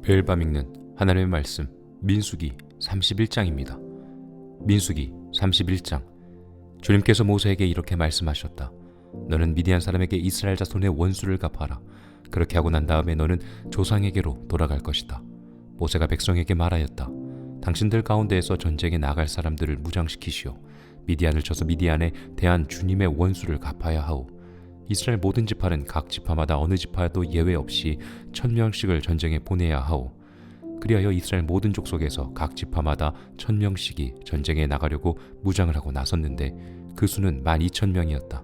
매일 밤 읽는 하나님의 말씀 민수기 31장입니다. 민수기 31장. 주님께서 모세에게 이렇게 말씀하셨다. 너는 미디안 사람에게 이스라엘 자손의 원수를 갚아라. 그렇게 하고 난 다음에 너는 조상에게로 돌아갈 것이다. 모세가 백성에게 말하였다. 당신들 가운데에서 전쟁에 나갈 사람들을 무장시키시오. 미디안을 쳐서 미디안에 대한 주님의 원수를 갚아야 하오. 이스라엘 모든 지파는 각 지파마다 어느 지파도 예외 없이 1000명씩을 전쟁에 보내야 하오. 그리하여 이스라엘 모든 족속에서 각 지파마다 1000명씩이 전쟁에 나가려고 무장을 하고 나섰는데 그 수는 12000명이었다.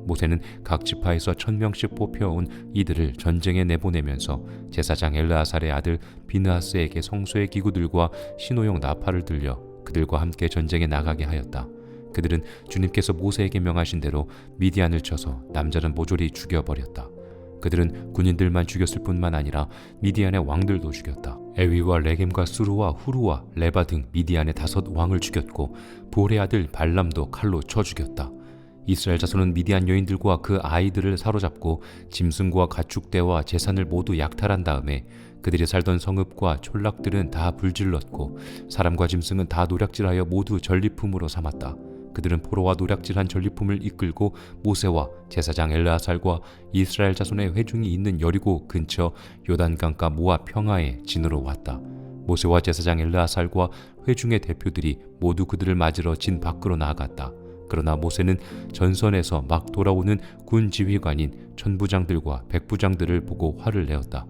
모세는 각 지파에서 1000명씩 뽑혀온 이들을 전쟁에 내보내면서 제사장 엘르아살의 아들 비느하스에게 성소의 기구들과 신호용 나팔을 들려 그들과 함께 전쟁에 나가게 하였다. 그들은 주님께서 모세에게 명하신 대로 미디안을 쳐서 남자는 모조리 죽여버렸다. 그들은 군인들만 죽였을 뿐만 아니라 미디안의 왕들도 죽였다. 에위와 레겜과 수루와 후루와 레바 등 미디안의 5 왕을 죽였고 볼의 아들 발람도 칼로 쳐 죽였다. 이스라엘 자손은 미디안 여인들과 그 아이들을 사로잡고 짐승과 가축대와 재산을 모두 약탈한 다음에 그들이 살던 성읍과 촌락들은 다 불질렀고 사람과 짐승은 다 노략질하여 모두 전리품으로 삼았다. 그들은 포로와 노략질한 전리품을 이끌고 모세와 제사장 엘르아살과 이스라엘 자손의 회중이 있는 여리고 근처 요단강가 모압 평화의 진으로 왔다. 모세와 제사장 엘르아살과 회중의 대표들이 모두 그들을 맞으러 진 밖으로 나아갔다. 그러나 모세는 전선에서 막 돌아오는 군 지휘관인 천부장들과 백부장들을 보고 화를 내었다.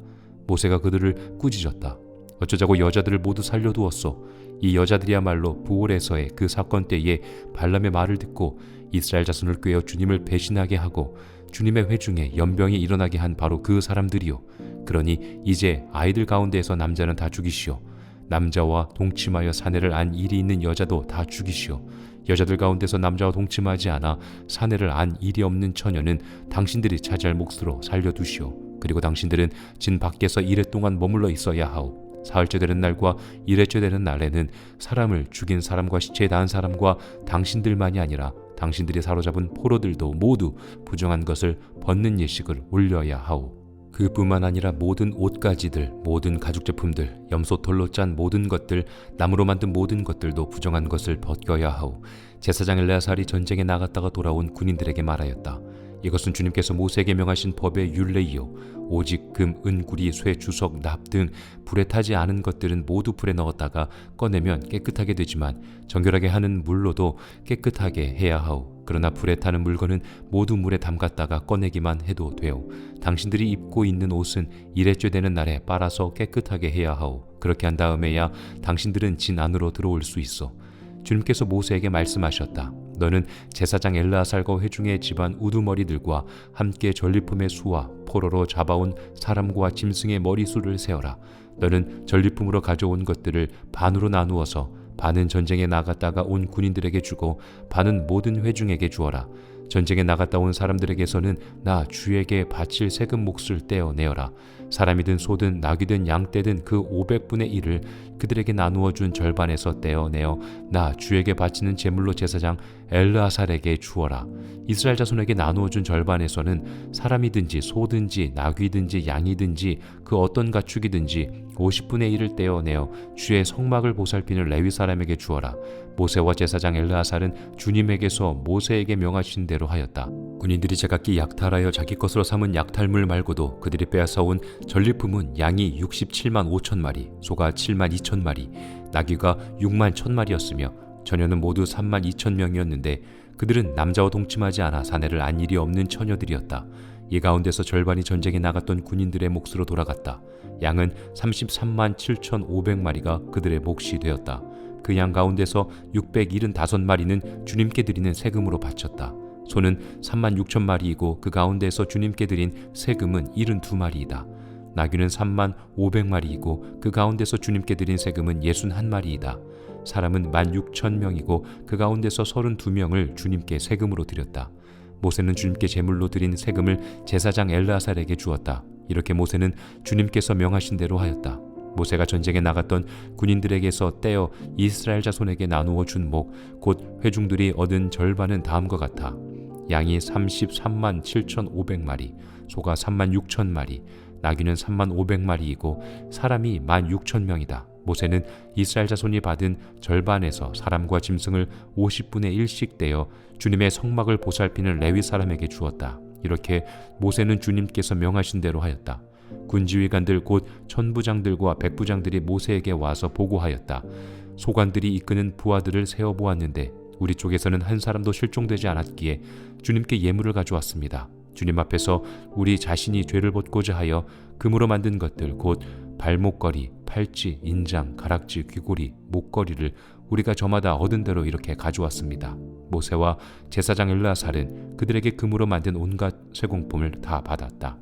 모세가 그들을 꾸짖었다. 어쩌자고 여자들을 모두 살려두었소. 이 여자들이야말로 부올에서의 그 사건 때에 발람의 말을 듣고 이스라엘 자손을 꾀어 주님을 배신하게 하고 주님의 회중에 연병이 일어나게 한 바로 그 사람들이요. 그러니 이제 아이들 가운데에서 남자는 다 죽이시오. 남자와 동침하여 사내를 안 일이 있는 여자도 다 죽이시오. 여자들 가운데서 남자와 동침하지 않아 사내를 안 일이 없는 처녀는 당신들이 차지할 몫으로 살려두시오. 그리고 당신들은 진 밖에서 이래 동안 머물러 있어야 하오. 사흘째 되는 날과 일회째 되는 날에는 사람을 죽인 사람과 시체에 닿은 사람과 당신들만이 아니라 당신들이 사로잡은 포로들도 모두 부정한 것을 벗는 예식을 올려야 하오. 그뿐만 아니라 모든 옷가지들, 모든 가죽제품들, 염소털로 짠 모든 것들, 나무로 만든 모든 것들도 부정한 것을 벗겨야 하오. 제사장 엘르아살이 전쟁에 나갔다가 돌아온 군인들에게 말하였다. 이것은 주님께서 모세에게 명하신 법의 율례이요. 오직 금, 은, 구리, 쇠, 주석, 납 등 불에 타지 않은 것들은 모두 불에 넣었다가 꺼내면 깨끗하게 되지만 정결하게 하는 물로도 깨끗하게 해야 하오. 그러나 불에 타는 물건은 모두 물에 담갔다가 꺼내기만 해도 되오. 당신들이 입고 있는 옷은 일회째 되는 날에 빨아서 깨끗하게 해야 하오. 그렇게 한 다음에야 당신들은 진 안으로 들어올 수 있어. 주님께서 모세에게 말씀하셨다. 너는 제사장 엘르아살과 회중의 집안 우두머리들과 함께 전리품의 수와 포로로 잡아온 사람과 짐승의 머리수를 세어라. 너는 전리품으로 가져온 것들을 반으로 나누어서 반은 전쟁에 나갔다가 온 군인들에게 주고 반은 모든 회중에게 주어라. 전쟁에 나갔다 온 사람들에게서는 나 주에게 바칠 세금 몫을 떼어내어라. 사람이든 소든 낙이든 양떼든 그 500분의 1을 그들에게 나누어 준 절반에서 떼어내어 나 주에게 바치는 제물로 제사장 엘르아살에게 주어라. 이스라엘 자손에게 나누어 준 절반에서는 사람이든지 소든지 낙이든지 양이든지 그 어떤 가축이든지 50분의 1을 떼어내어 주의 성막을 보살피는 레위 사람에게 주어라. 모세와 제사장 엘르아살은 주님에게서 모세에게 명하신 대로 하였다. 군인들이 제각기 약탈하여 자기 것으로 삼은 약탈물 말고도 그들이 빼앗아온 전리품은 양이 67만 5천 마리, 소가 7만 2천 마리, 나귀가 6만 1천 마리였으며 처녀는 모두 3만 2천 명이었는데 그들은 남자와 동침하지 않아 사내를 안 일이 없는 처녀들이었다. 이 가운데서 절반이 전쟁에 나갔던 군인들의 몫으로 돌아갔다. 양은 33만 7,500마리가 그들의 몫이 되었다. 그 양 가운데서 675마리는 주님께 드리는 세금으로 바쳤다. 소는 3만 6천 마리이고 그 가운데서 주님께 드린 세금은 72마리이다. 나귀는 3만 500마리이고 그 가운데서 주님께 드린 세금은 61마리이다. 사람은 16,000명이고 그 가운데서 32명을 주님께 세금으로 드렸다. 모세는 주님께 제물로 드린 세금을 제사장 엘르아살에게 주었다. 이렇게 모세는 주님께서 명하신 대로 하였다. 모세가 전쟁에 나갔던 군인들에게서 떼어 이스라엘 자손에게 나누어 준 목, 곧 회중들이 얻은 절반은 다음과 같아. 양이 33만 7,500마리, 소가 3만 6천 마리, 나귀는 3만 500마리이고 사람이 1만 6천 명이다. 모세는 이스라엘 자손이 받은 절반에서 사람과 짐승을 50분의 1씩 떼어 주님의 성막을 보살피는 레위 사람에게 주었다. 이렇게 모세는 주님께서 명하신 대로 하였다. 군지휘관들 곧 천부장들과 백부장들이 모세에게 와서 보고하였다. 소관들이 이끄는 부하들을 세어보았는데 우리 쪽에서는 한 사람도 실종되지 않았기에 주님께 예물을 가져왔습니다. 주님 앞에서 우리 자신이 죄를 벗고자 하여 금으로 만든 것들 곧 발목걸이, 팔찌, 인장, 가락지, 귀고리, 목걸이를 우리가 저마다 얻은 대로 이렇게 가져왔습니다. 모세와 제사장 엘르아살은 그들에게 금으로 만든 온갖 쇠공품을 다 받았다.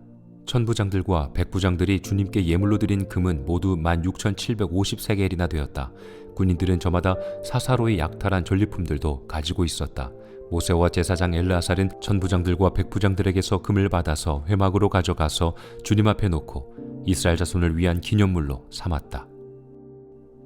천부장들과 백부장들이 주님께 예물로 드린 금은 모두 16,750세겔이나 되었다. 군인들은 저마다 사사로이 약탈한 전리품들도 가지고 있었다. 모세와 제사장 엘르아살은 천부장들과 백부장들에게서 금을 받아서 회막으로 가져가서 주님 앞에 놓고 이스라엘 자손을 위한 기념물로 삼았다.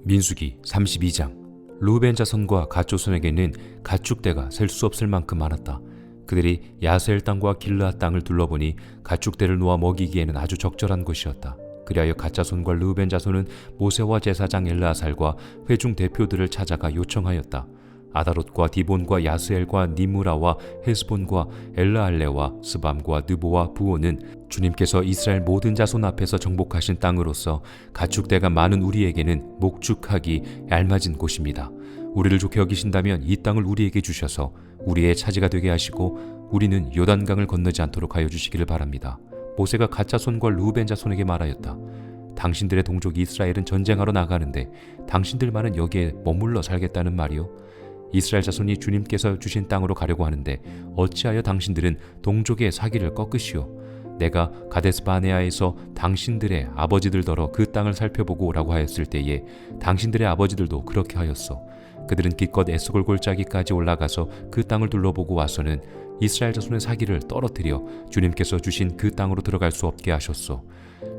민수기 32장. 르우벤 자손과 갓 조손에게는 가축대가 셀 수 없을 만큼 많았다. 그들이 야세엘 땅과 길르앗 땅을 둘러보니 가축대를 놓아 먹이기에는 아주 적절한 곳이었다. 그리하여 갓 자손과 르우벤 자손은 모세와 제사장 엘르아살과 회중 대표들을 찾아가 요청하였다. 아다롯과 디본과 야스엘과 니무라와 헤스본과 엘라알레와 스밤과 느보와 부오는 주님께서 이스라엘 모든 자손 앞에서 정복하신 땅으로서 가축대가 많은 우리에게는 목축하기 알맞은 곳입니다. 우리를 좋게 여기신다면 이 땅을 우리에게 주셔서 우리의 차지가 되게 하시고 우리는 요단강을 건너지 않도록 하여 주시기를 바랍니다. 모세가 갓 자손과 르우벤 자손에게 말하였다. 당신들의 동족 이스라엘은 전쟁하러 나가는데 당신들만은 여기에 머물러 살겠다는 말이요? 이스라엘 자손이 주님께서 주신 땅으로 가려고 하는데 어찌하여 당신들은 동족의 사기를 꺾으시오? 내가 가데스 바네아에서 당신들의 아버지들더러 그 땅을 살펴보고 오라고 하였을 때에 당신들의 아버지들도 그렇게 하였소. 그들은 기껏 에스골 골짜기까지 올라가서 그 땅을 둘러보고 와서는 이스라엘 자손의 사기를 떨어뜨려 주님께서 주신 그 땅으로 들어갈 수 없게 하셨소.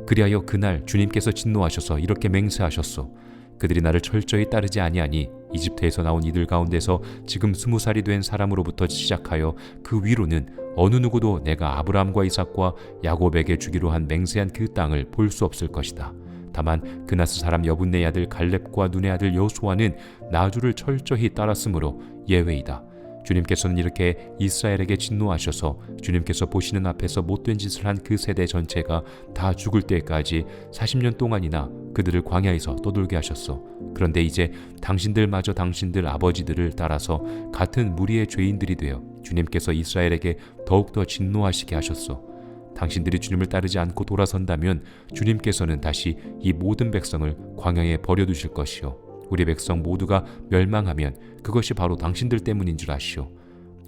그리하여 그날 주님께서 진노하셔서 이렇게 맹세하셨소. 그들이 나를 철저히 따르지 아니하니 이집트에서 나온 이들 가운데서 지금 20살이 된 사람으로부터 시작하여 그 위로는 어느 누구도 내가 아브라함과 이삭과 야곱에게 주기로 한 맹세한 그 땅을 볼 수 없을 것이다. 다만 그나스 사람 여분네 아들 갈렙과 눈의 아들 여호수아는 나주를 철저히 따랐으므로 예외이다. 주님께서는 이렇게 이스라엘에게 진노하셔서 주님께서 보시는 앞에서 못된 짓을 한 그 세대 전체가 다 죽을 때까지 40년 동안이나 그들을 광야에서 떠돌게 하셨소. 그런데 이제 당신들마저 당신들 아버지들을 따라서 같은 무리의 죄인들이 되어 주님께서 이스라엘에게 더욱더 진노하시게 하셨소. 당신들이 주님을 따르지 않고 돌아선다면 주님께서는 다시 이 모든 백성을 광야에 버려두실 것이요. 우리 백성 모두가 멸망하면 그것이 바로 당신들 때문인 줄 아시오.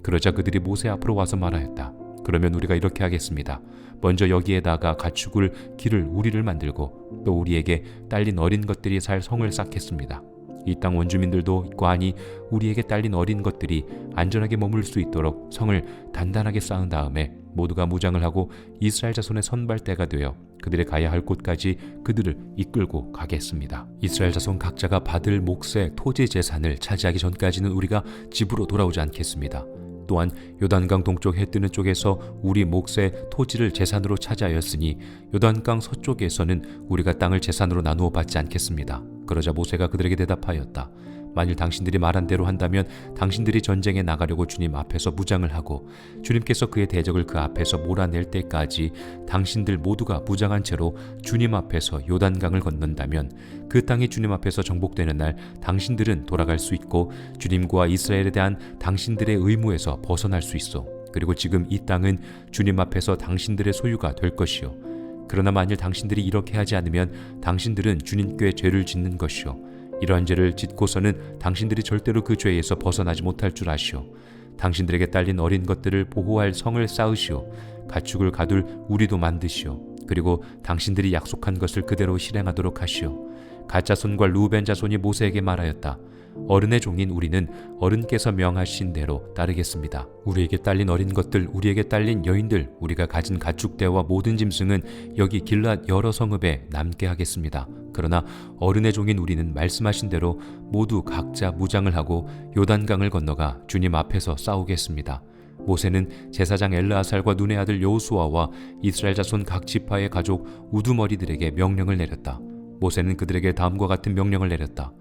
그러자 그들이 모세 앞으로 와서 말하였다. 그러면 우리가 이렇게 하겠습니다. 먼저 여기에다가 가축을 기를 우리를 만들고 또 우리에게 딸린 어린 것들이 살 성을 쌓겠습니다. 이 땅 원주민들도 관이 우리에게 딸린 어린 것들이 안전하게 머물 수 있도록 성을 단단하게 쌓은 다음에 모두가 무장을 하고 이스라엘 자손의 선발대가 되어 그들의 가야 할 곳까지 그들을 이끌고 가겠습니다. 이스라엘 자손 각자가 받을 몫의 토지 재산을 차지하기 전까지는 우리가 집으로 돌아오지 않겠습니다. 또한 요단강 동쪽 해 뜨는 쪽에서 우리 몫의 토지를 재산으로 차지하였으니 요단강 서쪽에서는 우리가 땅을 재산으로 나누어 받지 않겠습니다. 그러자 모세가 그들에게 대답하였다. 만일 당신들이 말한 대로 한다면 당신들이 전쟁에 나가려고 주님 앞에서 무장을 하고 주님께서 그의 대적을 그 앞에서 몰아낼 때까지 당신들 모두가 무장한 채로 주님 앞에서 요단강을 건넌다면 그 땅이 주님 앞에서 정복되는 날 당신들은 돌아갈 수 있고 주님과 이스라엘에 대한 당신들의 의무에서 벗어날 수 있어. 그리고 지금 이 땅은 주님 앞에서 당신들의 소유가 될 것이요. 그러나 만일 당신들이 이렇게 하지 않으면 당신들은 주님께 죄를 짓는 것이요. 이러한 죄를 짓고서는 당신들이 절대로 그 죄에서 벗어나지 못할 줄 아시오. 당신들에게 딸린 어린 것들을 보호할 성을 쌓으시오. 가축을 가둘 우리도 만드시오. 그리고 당신들이 약속한 것을 그대로 실행하도록 하시오. 갓 자손과 르우벤 자손이 모세에게 말하였다. 어른의 종인 우리는 어른께서 명하신 대로 따르겠습니다. 우리에게 딸린 어린 것들, 우리에게 딸린 여인들, 우리가 가진 가축대와 모든 짐승은 여기 길앗 여러 성읍에 남게 하겠습니다. 그러나 어른의 종인 우리는 말씀하신 대로 모두 각자 무장을 하고 요단강을 건너가 주님 앞에서 싸우겠습니다. 모세는 제사장 엘르아살과 눈의 아들 여호수아와 이스라엘 자손 각 지파의 가족 우두머리들에게 명령을 내렸다. 모세는 그들에게 다음과 같은 명령을 내렸다.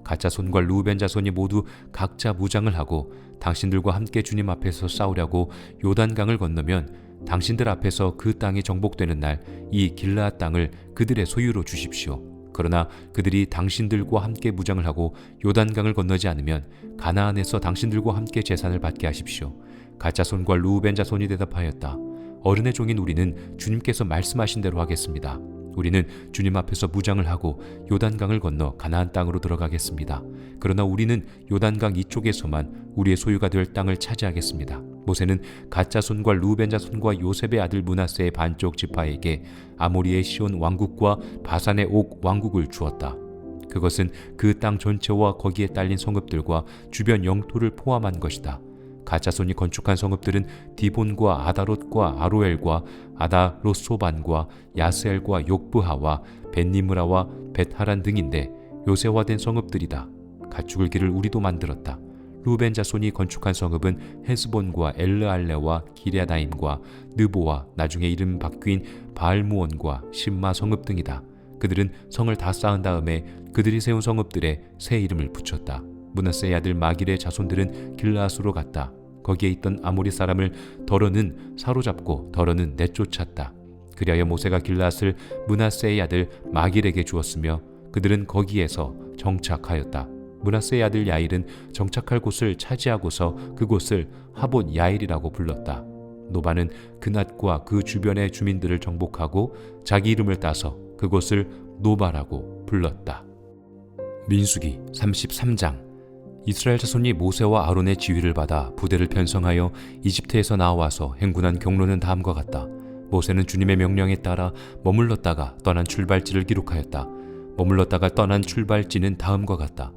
갓 자손과 루벤 자손이 모두 각자 무장을 하고 당신들과 함께 주님 앞에서 싸우려고 요단강을 건너면 당신들 앞에서 그 땅이 정복되는 날 이 길르앗 땅을 그들의 소유로 주십시오. 그러나 그들이 당신들과 함께 무장을 하고 요단강을 건너지 않으면 가나안에서 당신들과 함께 재산을 받게 하십시오. 갓 자손과 루벤 자손이 대답하였다. 어른의 종인 우리는 주님께서 말씀하신 대로 하겠습니다. 우리는 주님 앞에서 무장을 하고 요단강을 건너 가나안 땅으로 들어가겠습니다. 그러나 우리는 요단강 이쪽에서만 우리의 소유가 될 땅을 차지하겠습니다. 모세는 갓 자손과 루벤 자손과 요셉의 아들 므낫세의 반쪽 지파에게 아모리의 시온 왕국과 바산의 옥 왕국을 주었다. 그것은 그 땅 전체와 거기에 딸린 성읍들과 주변 영토를 포함한 것이다. 갓 자손이 건축한 성읍들은 디본과 아다롯과 아로엘과 아다롯소반과 야스엘과 욕브하와 벳니므라와 벳하란 등인데 요새화된 성읍들이다. 가축을 기를 우리도 만들었다. 루벤 자손이 건축한 성읍은 헤스본과 엘르알레와 기랴다임과 느보와 나중에 이름 바뀐 바알무온과 심마 성읍 등이다. 그들은 성을 다 쌓은 다음에 그들이 세운 성읍들에 새 이름을 붙였다. 므낫세의 아들 마길의 자손들은 길르앗으로 갔다. 거기에 있던 아모리 사람을 더러는 사로잡고 더러는 내쫓았다. 그리하여 모세가 길르앗을 므낫세의 아들 마길에게 주었으며 그들은 거기에서 정착하였다. 므낫세의 아들 야일은 정착할 곳을 차지하고서 그곳을 하봇 야일이라고 불렀다. 노바는 그낫과 그 주변의 주민들을 정복하고 자기 이름을 따서 그곳을 노바라고 불렀다. 민수기 33장. 이스라엘 자손이 모세와 아론의 지휘를 받아 부대를 편성하여 이집트에서 나와서 행군한 경로는 다음과 같다. 모세는 주님의 명령에 따라 머물렀다가 떠난 출발지를 기록하였다. 머물렀다가 떠난 출발지는 다음과 같다.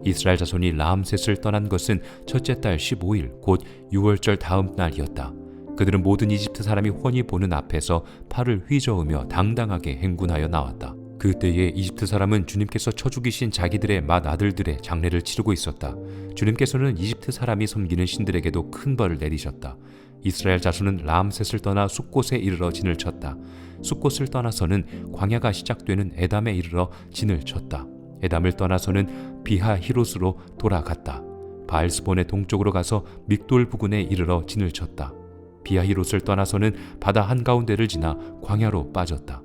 이스라엘 자손이 라암셋을 떠난 것은 첫째 달 15일 곧 6월절 다음 날이었다. 그들은 모든 이집트 사람이 훤히 보는 앞에서 팔을 휘저으며 당당하게 행군하여 나왔다. 그때에 이집트 사람은 주님께서 쳐 죽이신 자기들의 맏아들들의 장례를 치르고 있었다. 주님께서는 이집트 사람이 섬기는 신들에게도 큰 벌을 내리셨다. 이스라엘 자손은 라암셋을 떠나 숫곳에 이르러 진을 쳤다. 숫곳을 떠나서는 광야가 시작되는 에담에 이르러 진을 쳤다. 에담을 떠나서는 비하 히롯으로 돌아갔다. 바알스본의 동쪽으로 가서 믹돌 부근에 이르러 진을 쳤다. 비하 히롯을 떠나서는 바다 한가운데를 지나 광야로 빠졌다.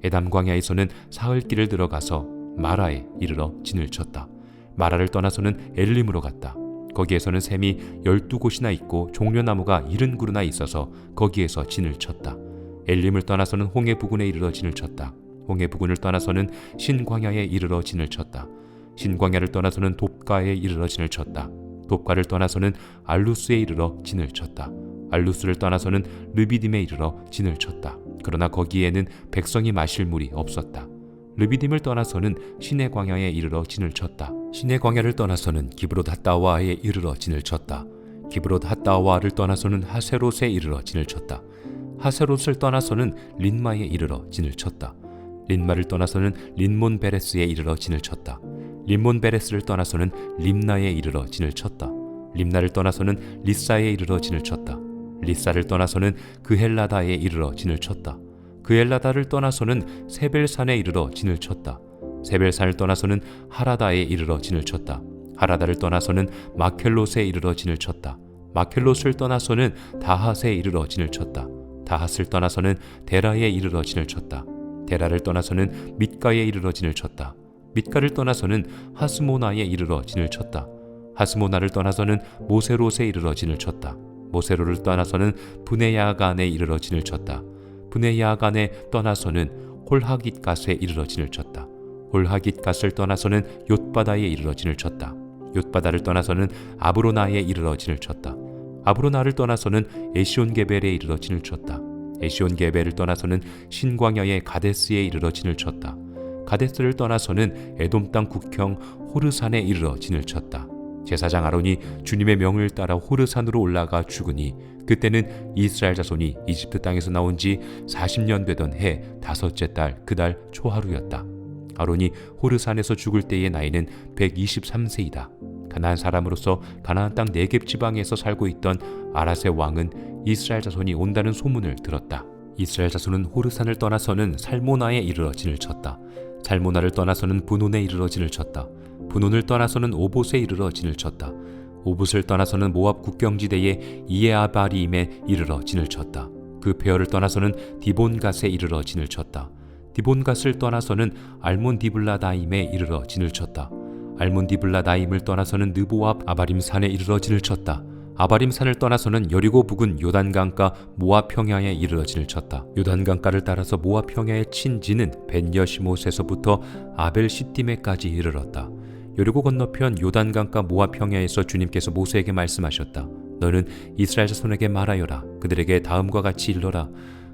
에담 광야에서는 사흘길을 들어가서 마라에 이르러 진을 쳤다. 마라를 떠나서는 엘림으로 갔다. 거기에서는 샘이 12곳이나 있고 종려나무가 70그루나 있어서 거기에서 진을 쳤다. 엘림을 떠나서는 홍해 부근에 이르러 진을 쳤다. 홍해 부근을 떠나서는 신광야에 이르러 진을 쳤다. 신광야를 떠나서는 돕가에 이르러 진을 쳤다. 돕가를 떠나서는 알루스에 이르러 진을 쳤다. 알루스를 떠나서는 르비딤에 이르러 진을 쳤다. 그러나 거기에는 백성이 마실 물이 없었다. 르비딤을 떠나서는 시내 광야에 이르러 진을 쳤다. 시내 광야를 떠나서는 기브롯 핫다와에 이르러 진을 쳤다. 기브롯 핫다와를 떠나서는 하세롯에 이르러 진을 쳤다. 하세롯을 떠나서는 린마에 이르러 진을 쳤다. 린마를 떠나서는 린몬 베레스에 이르러 진을 쳤다. 린몬 베레스를 떠나서는 림나에 이르러 진을 쳤다. 림나를 떠나서는 리사에 이르러 진을 쳤다. 리사를 떠나서는 그헬라다에 이르러 진을 쳤다. 그헬라다를 떠나서는 세벨산에 이르러 진을 쳤다. 세벨산을 떠나서는 하라다에 이르러 진을 쳤다. 하라다를 떠나서는 마켈롯에 이르러 진을 쳤다. 마켈롯을 떠나서는 다핫에 이르러 진을 쳤다. 다핫을 떠나서는 데라에 이르러 진을 쳤다. 데라를 떠나서는 밑가에 이르러 진을 쳤다. 밑가를 떠나서는 하스모나에 이르러 진을 쳤다. 하스모나를 떠나서는 모세롯에 이르러 진을 쳤다. 모세롯을 떠나서는 브네야간에 이르러 진을 쳤다. 브네야간에 떠나서는 홀하깃갓에 이르러 진을 쳤다. 홀하깃갓을 떠나서는 욤바다에 이르러 진을 쳤다. 욤바다를 떠나서는 아브로나에 이르러 진을 쳤다. 아브로나를 떠나서는 에시온게벨에 이르러 진을 쳤다. 에시온게벨을 떠나서는 신광야의 가데스에 이르러 진을 쳤다. 가데스를 떠나서는 에돔 땅 국형 호르산에 이르러 진을 쳤다. 제사장 아론이 주님의 명을 따라 호르산으로 올라가 죽으니 그때는 이스라엘 자손이 이집트 땅에서 나온 지 40년 되던 해 다섯째 달 그달 초하루였다. 아론이 호르산에서 죽을 때의 나이는 123세이다. 가나안 사람으로서 가나안 땅 네겝 지방에서 살고 있던 아랏의 왕은 이스라엘 자손이 온다는 소문을 들었다. 이스라엘 자손은 호르산을 떠나서는 살모나에 이르러 진을 쳤다. 살모나를 떠나서는 분온에 이르러 진을 쳤다. 분온을 떠나서는 오봇에 이르러 진을 쳤다. 오봇을 떠나서는 모압 국경지대의 이에아바림에 이르러 진을 쳤다. 그 페어를 떠나서는 디본갓에 이르러 진을 쳤다. 디본갓을 떠나서는 알몬디블라다임에 이르러 진을 쳤다. 알몬디블라다임을 떠나서는 느보압 아바림산에 이르러 진을 쳤다. 아바림산을 떠나서는 여리고 부근 요단강가 모압 평야에 이르러 진을 쳤다. 요단강가를 따라서 모압 평야에 친 진은 벤여시못에서부터 아벨 시띠메까지 이르렀다. 여리고 건너편 요단강가 모압 평야에서 주님께서 모세에게 말씀하셨다. 너는 이스라엘 자손에게 말하여라. 그들에게 다음과 같이 일러라.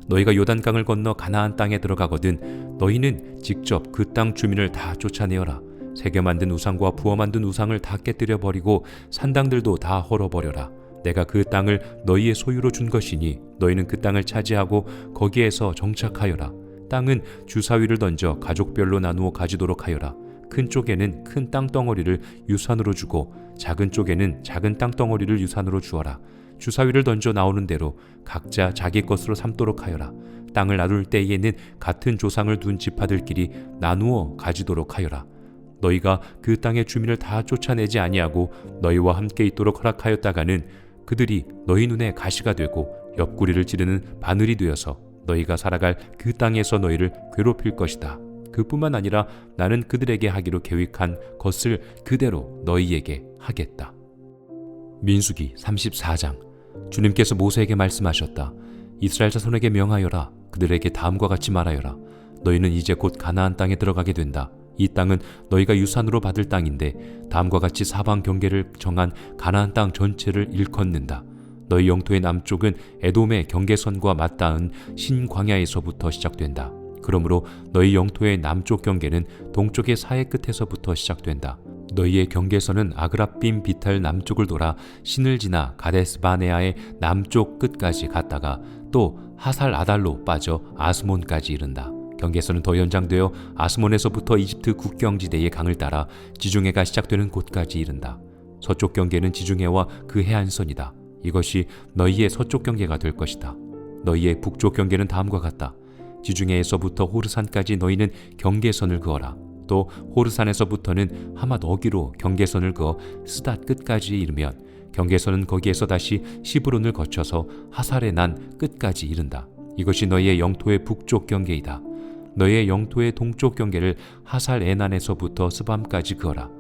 너희가 요단강을 건너 가나안 땅에 들어가거든 너희는 직접 그 땅 주민을 다 쫓아내어라. 새겨 만든 우상과 부어 만든 우상을 다 깨뜨려 버리고 산당들도 다 헐어버려라. 내가 그 땅을 너희의 소유로 준 것이니 너희는 그 땅을 차지하고 거기에서 정착하여라. 땅은 주사위를 던져 가족별로 나누어 가지도록 하여라. 큰 쪽에는 큰 땅덩어리를 유산으로 주고 작은 쪽에는 작은 땅덩어리를 유산으로 주어라. 주사위를 던져 나오는 대로 각자 자기 것으로 삼도록 하여라. 땅을 나눌 때에는 같은 조상을 둔 지파들끼리 나누어 가지도록 하여라. 너희가 그 땅의 주민을 다 쫓아내지 아니하고 너희와 함께 있도록 허락하였다가는 그들이 너희 눈에 가시가 되고 옆구리를 찌르는 바늘이 되어서 너희가 살아갈 그 땅에서 너희를 괴롭힐 것이다. 그뿐만 아니라 나는 그들에게 하기로 계획한 것을 그대로 너희에게 하겠다. 민수기 34장. 주님께서 모세에게 말씀하셨다. 이스라엘 자손에게 명하여라. 그들에게 다음과 같이 말하여라. 너희는 이제 곧 가나안 땅에 들어가게 된다. 이 땅은 너희가 유산으로 받을 땅인데 다음과 같이 사방 경계를 정한 가나안 땅 전체를 일컫는다. 너희 영토의 남쪽은 에돔의 경계선과 맞닿은 신광야에서부터 시작된다. 그러므로 너희 영토의 남쪽 경계는 동쪽의 사해 끝에서부터 시작된다. 너희의 경계선은 아그라빔 비탈 남쪽을 돌아 신을 지나 가데스바네아의 남쪽 끝까지 갔다가 또 하살 아달로 빠져 아스몬까지 이른다. 경계선은 더 연장되어 아스몬에서부터 이집트 국경지대의 강을 따라 지중해가 시작되는 곳까지 이른다. 서쪽 경계는 지중해와 그 해안선이다. 이것이 너희의 서쪽 경계가 될 것이다. 너희의 북쪽 경계는 다음과 같다. 지중해에서부터 호르산까지 너희는 경계선을 그어라. 또 호르산에서부터는 하맛 어기로 경계선을 그어 스닷 끝까지 이르면 경계선은 거기에서 다시 시브론을 거쳐서 하살의 난 끝까지 이른다. 이것이 너희의 영토의 북쪽 경계이다. 너희의 영토의 동쪽 경계를 하살 에난에서부터 스밤까지 그어라.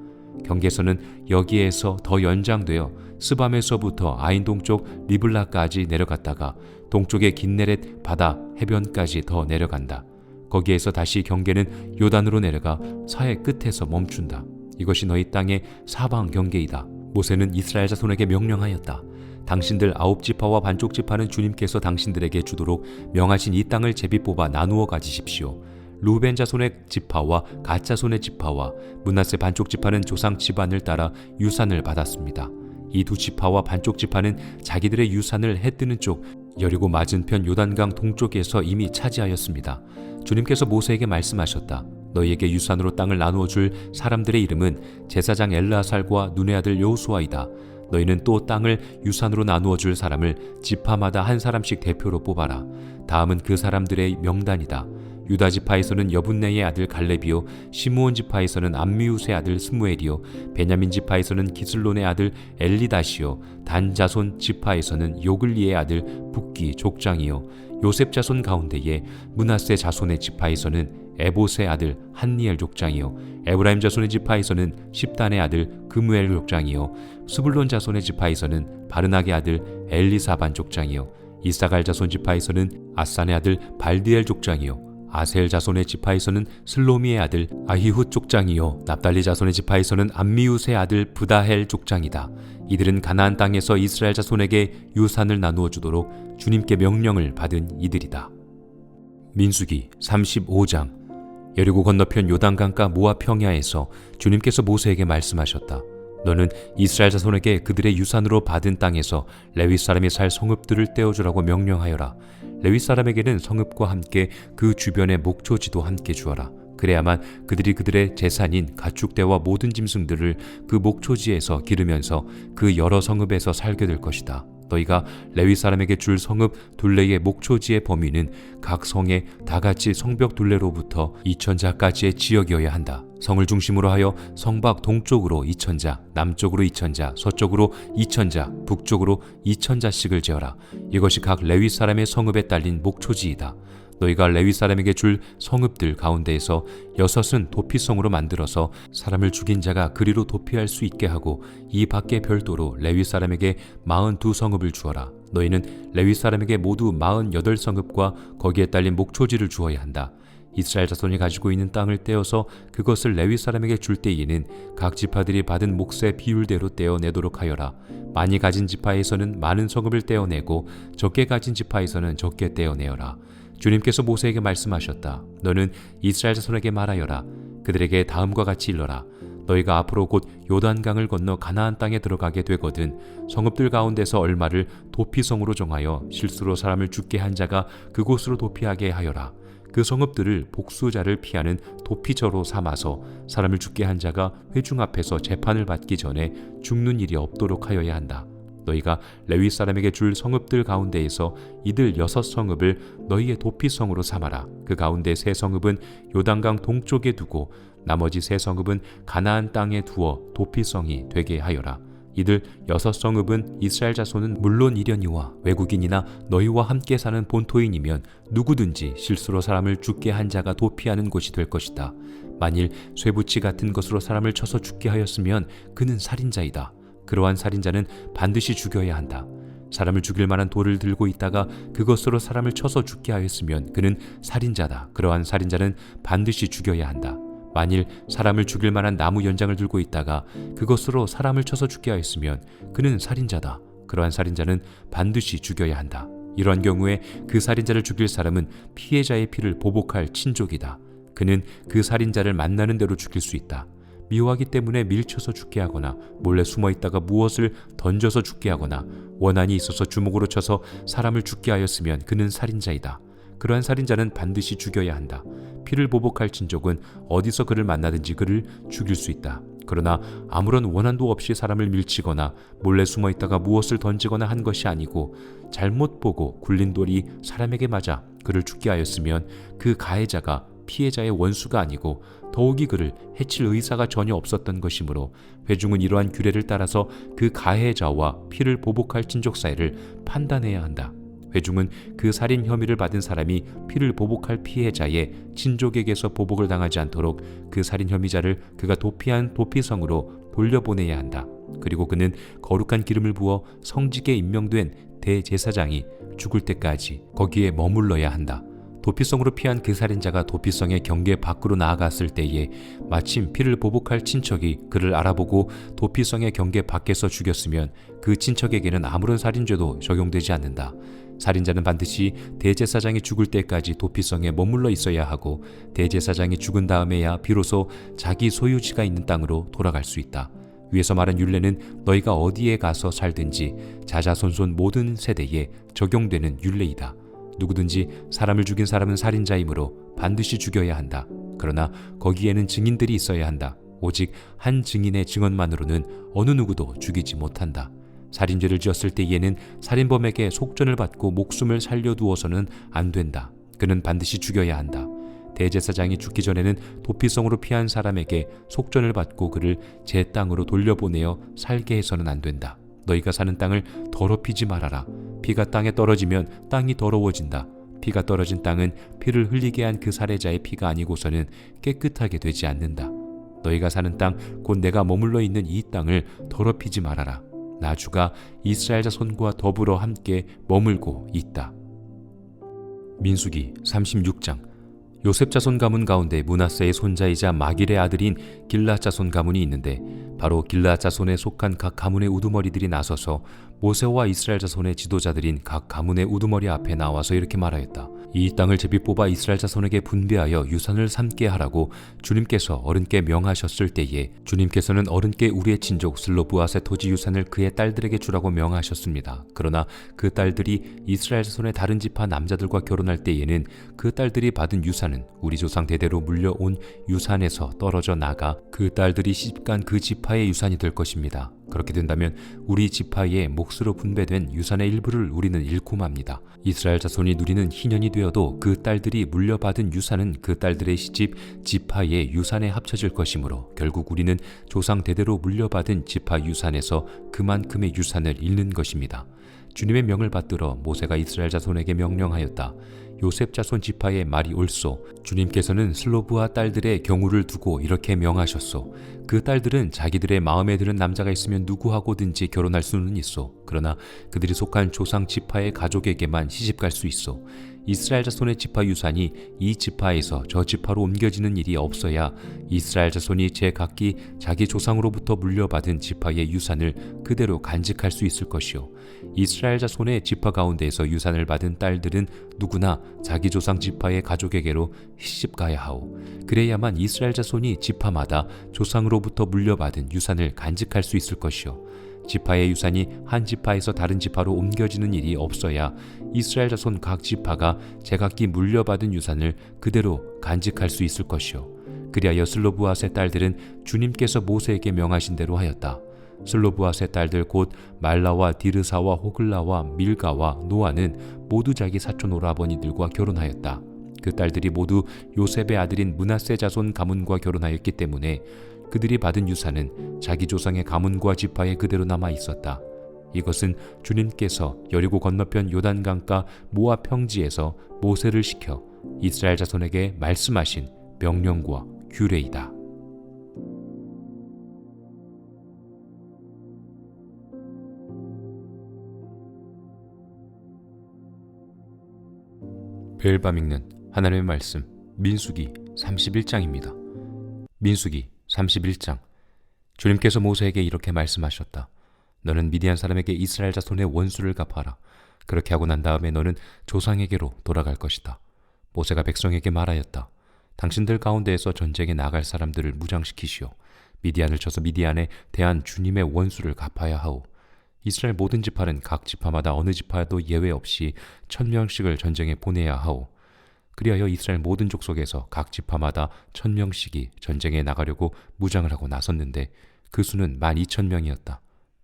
경계선은 여기에서 더 연장되어 스밤에서부터 아인 동쪽 리블라까지 내려갔다가 동쪽의 긴네렛 바다 해변까지 더 내려간다. 거기에서 다시 경계는 요단으로 내려가 사해 끝에서 멈춘다. 이것이 너희 땅의 사방 경계이다. 모세는 이스라엘 자손에게 명령하였다. 당신들 9지파와 반쪽 지파는 주님께서 당신들에게 주도록 명하신 이 땅을 제비 뽑아 나누어 가지십시오. 루벤 자손의 지파와 갓 자손의 지파와 므낫세 반쪽 지파는 조상 집안을 따라 유산을 받았습니다. 이 두 지파와 반쪽 지파는 자기들의 유산을 해 뜨는 쪽 여리고 맞은편 요단강 동쪽에서 이미 차지하였습니다. 주님께서 모세에게 말씀하셨다. 너희에게 유산으로 땅을 나누어 줄 사람들의 이름은 제사장 엘르아살과 눈의 아들 여호수아이다. 너희는 또 땅을 유산으로 나누어 줄 사람을 지파마다 한 사람씩 대표로 뽑아라. 다음은 그 사람들의 명단이다. 유다 지파에서는 여분네의 아들 갈렙이요, 시므온 지파에서는 암미우스의 아들 스무엘이요, 베냐민 지파에서는 기슬론의 아들 엘리다시요, 단 자손 지파에서는 요글리의 아들 붓기 족장이요, 요셉 자손 가운데에 므낫세 자손의 지파에서는 에봇의 아들 한니엘 족장이요, 에브라임 자손의 지파에서는 십단의 아들 그무엘 족장이요, 스불론 자손의 지파에서는 바르낙의 아들 엘리사반 족장이요, 이사갈 자손 지파에서는 아산의 아들 발디엘 족장이요, 아셀 자손의 지파에서는 슬로미의 아들 아히훗 족장이요, 납달리 자손의 지파에서는 암미우스의 아들 부다헬 족장이다. 이들은 가나안 땅에서 이스라엘 자손에게 유산을 나누어 주도록 주님께 명령을 받은 이들이다. 민수기 35장. 여리고 건너편 요단강가 모압 평야에서 주님께서 모세에게 말씀하셨다. 너는 이스라엘 자손에게 그들의 유산으로 받은 땅에서 레위 사람이 살 성읍들을 떼어주라고 명령하여라. 레위 사람에게는 성읍과 함께 그 주변의 목초지도 함께 주어라. 그래야만 그들이 그들의 재산인 가축대와 모든 짐승들을 그 목초지에서 기르면서 그 여러 성읍에서 살게 될 것이다. 너희가 레위 사람에게 줄 성읍 둘레의 목초지의 범위는 각 성의 다같이 성벽 둘레로부터 2,000자까지의 지역이어야 한다. 성을 중심으로 하여 성 밖 동쪽으로 2,000자, 남쪽으로 2,000자, 서쪽으로 2,000자, 북쪽으로 2,000자씩을 재어라. 이것이 각 레위 사람의 성읍에 딸린 목초지이다. 너희가 레위 사람에게 줄 성읍들 가운데에서 6은 도피성으로 만들어서 사람을 죽인 자가 그리로 도피할 수 있게 하고 이 밖에 별도로 레위 사람에게 42성읍을 주어라. 너희는 레위 사람에게 모두 48성읍과 거기에 딸린 목초지를 주어야 한다. 이스라엘 자손이 가지고 있는 땅을 떼어서 그것을 레위 사람에게 줄 때에는 각 지파들이 받은 몫의 비율대로 떼어내도록 하여라. 많이 가진 지파에서는 많은 성읍을 떼어내고 적게 가진 지파에서는 적게 떼어내어라. 주님께서 모세에게 말씀하셨다. 너는 이스라엘 자손에게 말하여라. 그들에게 다음과 같이 일러라. 너희가 앞으로 곧 요단강을 건너 가나안 땅에 들어가게 되거든 성읍들 가운데서 얼마를 도피성으로 정하여 실수로 사람을 죽게 한 자가 그곳으로 도피하게 하여라. 그 성읍들을 복수자를 피하는 도피처로 삼아서 사람을 죽게 한 자가 회중 앞에서 재판을 받기 전에 죽는 일이 없도록 하여야 한다. 너희가 레위 사람에게 줄 성읍들 가운데에서 이들 6성읍을 너희의 도피성으로 삼아라. 그 가운데 3성읍은 요단강 동쪽에 두고 나머지 3성읍은 가나안 땅에 두어 도피성이 되게 하여라. 이들 6성읍은 이스라엘 자손은 물론 이련이와 외국인이나 너희와 함께 사는 본토인이면 누구든지 실수로 사람을 죽게 한 자가 도피하는 곳이 될 것이다. 만일 쇠붙이 같은 것으로 사람을 쳐서 죽게 하였으면 그는 살인자이다. 그러한 살인자는 반드시 죽여야 한다. 사람을 죽일 만한 돌을 들고 있다가 그것으로 사람을 쳐서 죽게 하였으면 그는 살인자다. 그러한 살인자는 반드시 죽여야 한다. 만일 사람을 죽일 만한 나무 연장을 들고 있다가 그것으로 사람을 쳐서 죽게 하였으면 그는 살인자다. 그러한 살인자는 반드시 죽여야 한다. 이러한 경우에 그 살인자를 죽일 사람은 피해자의 피를 보복할 친족이다. 그는 그 살인자를 만나는 대로 죽일 수 있다. 미워하기 때문에 밀쳐서 죽게 하거나 몰래 숨어 있다가 무엇을 던져서 죽게 하거나 원한이 있어서 주먹으로 쳐서 사람을 죽게 하였으면 그는 살인자이다. 그러한 살인자는 반드시 죽여야 한다. 피를 보복할 친족은 어디서 그를 만나든지 그를 죽일 수 있다. 그러나 아무런 원한도 없이 사람을 밀치거나 몰래 숨어 있다가 무엇을 던지거나 한 것이 아니고 잘못 보고 굴린 돌이 사람에게 맞아 그를 죽게 하였으면 그 가해자가 피해자의 원수가 아니고 더욱이 그를 해칠 의사가 전혀 없었던 것이므로 회중은 이러한 규례를 따라서 그 가해자와 피를 보복할 친족 사이를 판단해야 한다. 회중은 그 살인 혐의를 받은 사람이 피를 보복할 피해자의 친족에게서 보복을 당하지 않도록 그 살인 혐의자를 그가 도피한 도피성으로 돌려보내야 한다. 그리고 그는 거룩한 기름을 부어 성직에 임명된 대제사장이 죽을 때까지 거기에 머물러야 한다. 도피성으로 피한 그 살인자가 도피성의 경계 밖으로 나아갔을 때에 마침 피를 보복할 친척이 그를 알아보고 도피성의 경계 밖에서 죽였으면 그 친척에게는 아무런 살인죄도 적용되지 않는다. 살인자는 반드시 대제사장이 죽을 때까지 도피성에 머물러 있어야 하고 대제사장이 죽은 다음에야 비로소 자기 소유지가 있는 땅으로 돌아갈 수 있다. 위에서 말한 율례는 너희가 어디에 가서 살든지 자자손손 모든 세대에 적용되는 율례이다. 누구든지 사람을 죽인 사람은 살인자이므로 반드시 죽여야 한다. 그러나 거기에는 증인들이 있어야 한다. 오직 한 증인의 증언만으로는 어느 누구도 죽이지 못한다. 살인죄를 지었을 때에는 살인범에게 속전을 받고 목숨을 살려두어서는 안 된다. 그는 반드시 죽여야 한다. 대제사장이 죽기 전에는 도피성으로 피한 사람에게 속전을 받고 그를 제 땅으로 돌려보내어 살게 해서는 안 된다. 너희가 사는 땅을 더럽히지 말아라. 피가 땅에 떨어지면 땅이 더러워진다. 피가 떨어진 땅은 피를 흘리게 한 그 살해자의 피가 아니고서는 깨끗하게 되지 않는다. 너희가 사는 땅, 곧 내가 머물러 있는 이 땅을 더럽히지 말아라. 나 주가 이스라엘 자손과 더불어 함께 머물고 있다. 민수기 36장. 요셉 자손 가문 가운데 므낫세의 손자이자 마길의 아들인 길앗 자손 가문이 있는데 바로 길앗 자손에 속한 각 가문의 우두머리들이 나서서 모세와 이스라엘 자손의 지도자들인 각 가문의 우두머리 앞에 나와서 이렇게 말하였다. 이 땅을 제비 뽑아 이스라엘 자손에게 분배하여 유산을 삼게 하라고 주님께서 어른께 명하셨을 때에 주님께서는 어른께 우리의 친족 슬로브앗의 토지 유산을 그의 딸들에게 주라고 명하셨습니다. 그러나 그 딸들이 이스라엘 자손의 다른 지파 남자들과 결혼할 때에는 그 딸들이 받은 유산은 우리 조상 대대로 물려온 유산에서 떨어져 나가 그 딸들이 시집간 그 지파의 유산이 될 것입니다. 그렇게 된다면 우리 지파의 몫으로 분배된 유산의 일부를 우리는 잃고 맙니다. 이스라엘 자손이 누리는 희년이 되어도 그 딸들이 물려받은 유산은 그 딸들의 시집 지파의 유산에 합쳐질 것이므로 결국 우리는 조상 대대로 물려받은 지파 유산에서 그만큼의 유산을 잃는 것입니다. 주님의 명을 받들어 모세가 이스라엘 자손에게 명령하였다. 요셉 자손 지파의 말이 옳소. 주님께서는 슬로브와 딸들의 경우를 두고 이렇게 명하셨소. 그 딸들은 자기들의 마음에 드는 남자가 있으면 누구하고든지 결혼할 수는 있소. 그러나 그들이 속한 조상 지파의 가족에게만 시집갈 수 있소. 이스라엘 자손의 지파 유산이 이 지파에서 저 지파로 옮겨지는 일이 없어야 이스라엘 자손이 제각기 자기 조상으로부터 물려받은 지파의 유산을 그대로 간직할 수 있을 것이요. 이스라엘 자손의 지파 가운데에서 유산을 받은 딸들은 누구나 자기 조상 지파의 가족에게로 시집가야 하오. 그래야만 이스라엘 자손이 지파마다 조상으로부터 물려받은 유산을 간직할 수 있을 것이요. 지파의 유산이 한 지파에서 다른 지파로 옮겨지는 일이 없어야 이스라엘 자손 각 지파가 제각기 물려받은 유산을 그대로 간직할 수 있을 것이요. 그리하여 슬로브앗의 딸들은 주님께서 모세에게 명하신 대로 하였다. 슬로브앗의 딸들 곧 말라와 디르사와 호글라와 밀가와 노아는 모두 자기 사촌 오라버니들과 결혼하였다. 그 딸들이 모두 요셉의 아들인 므낫세 자손 가문과 결혼하였기 때문에 그들이 받은 유산은 자기 조상의 가문과 지파에 그대로 남아 있었다. 이것은 주님께서 여리고 건너편 요단강가 모압 평지에서 모세를 시켜 이스라엘 자손에게 말씀하신 명령과 규례이다. 매일 밤 읽는 하나님의 말씀 민수기 31장입니다. 민수기 31장. 주님께서 모세에게 이렇게 말씀하셨다. 너는 미디안 사람에게 이스라엘 자손의 원수를 갚아라. 그렇게 하고 난 다음에 너는 조상에게로 돌아갈 것이다. 모세가 백성에게 말하였다. 당신들 가운데에서 전쟁에 나갈 사람들을 무장시키시오. 미디안을 쳐서 미디안에 대한 주님의 원수를 갚아야 하오. 이스라엘 모든 지파는 각 지파마다 어느 지파도 예외 없이 1000명씩을 전쟁에 보내야 하오. 그리하여 이스라엘 모든 족속에서 각 지파마다 1000명씩이 전쟁에 나가려고 무장을 하고 나섰는데 그 수는 12000명이었다.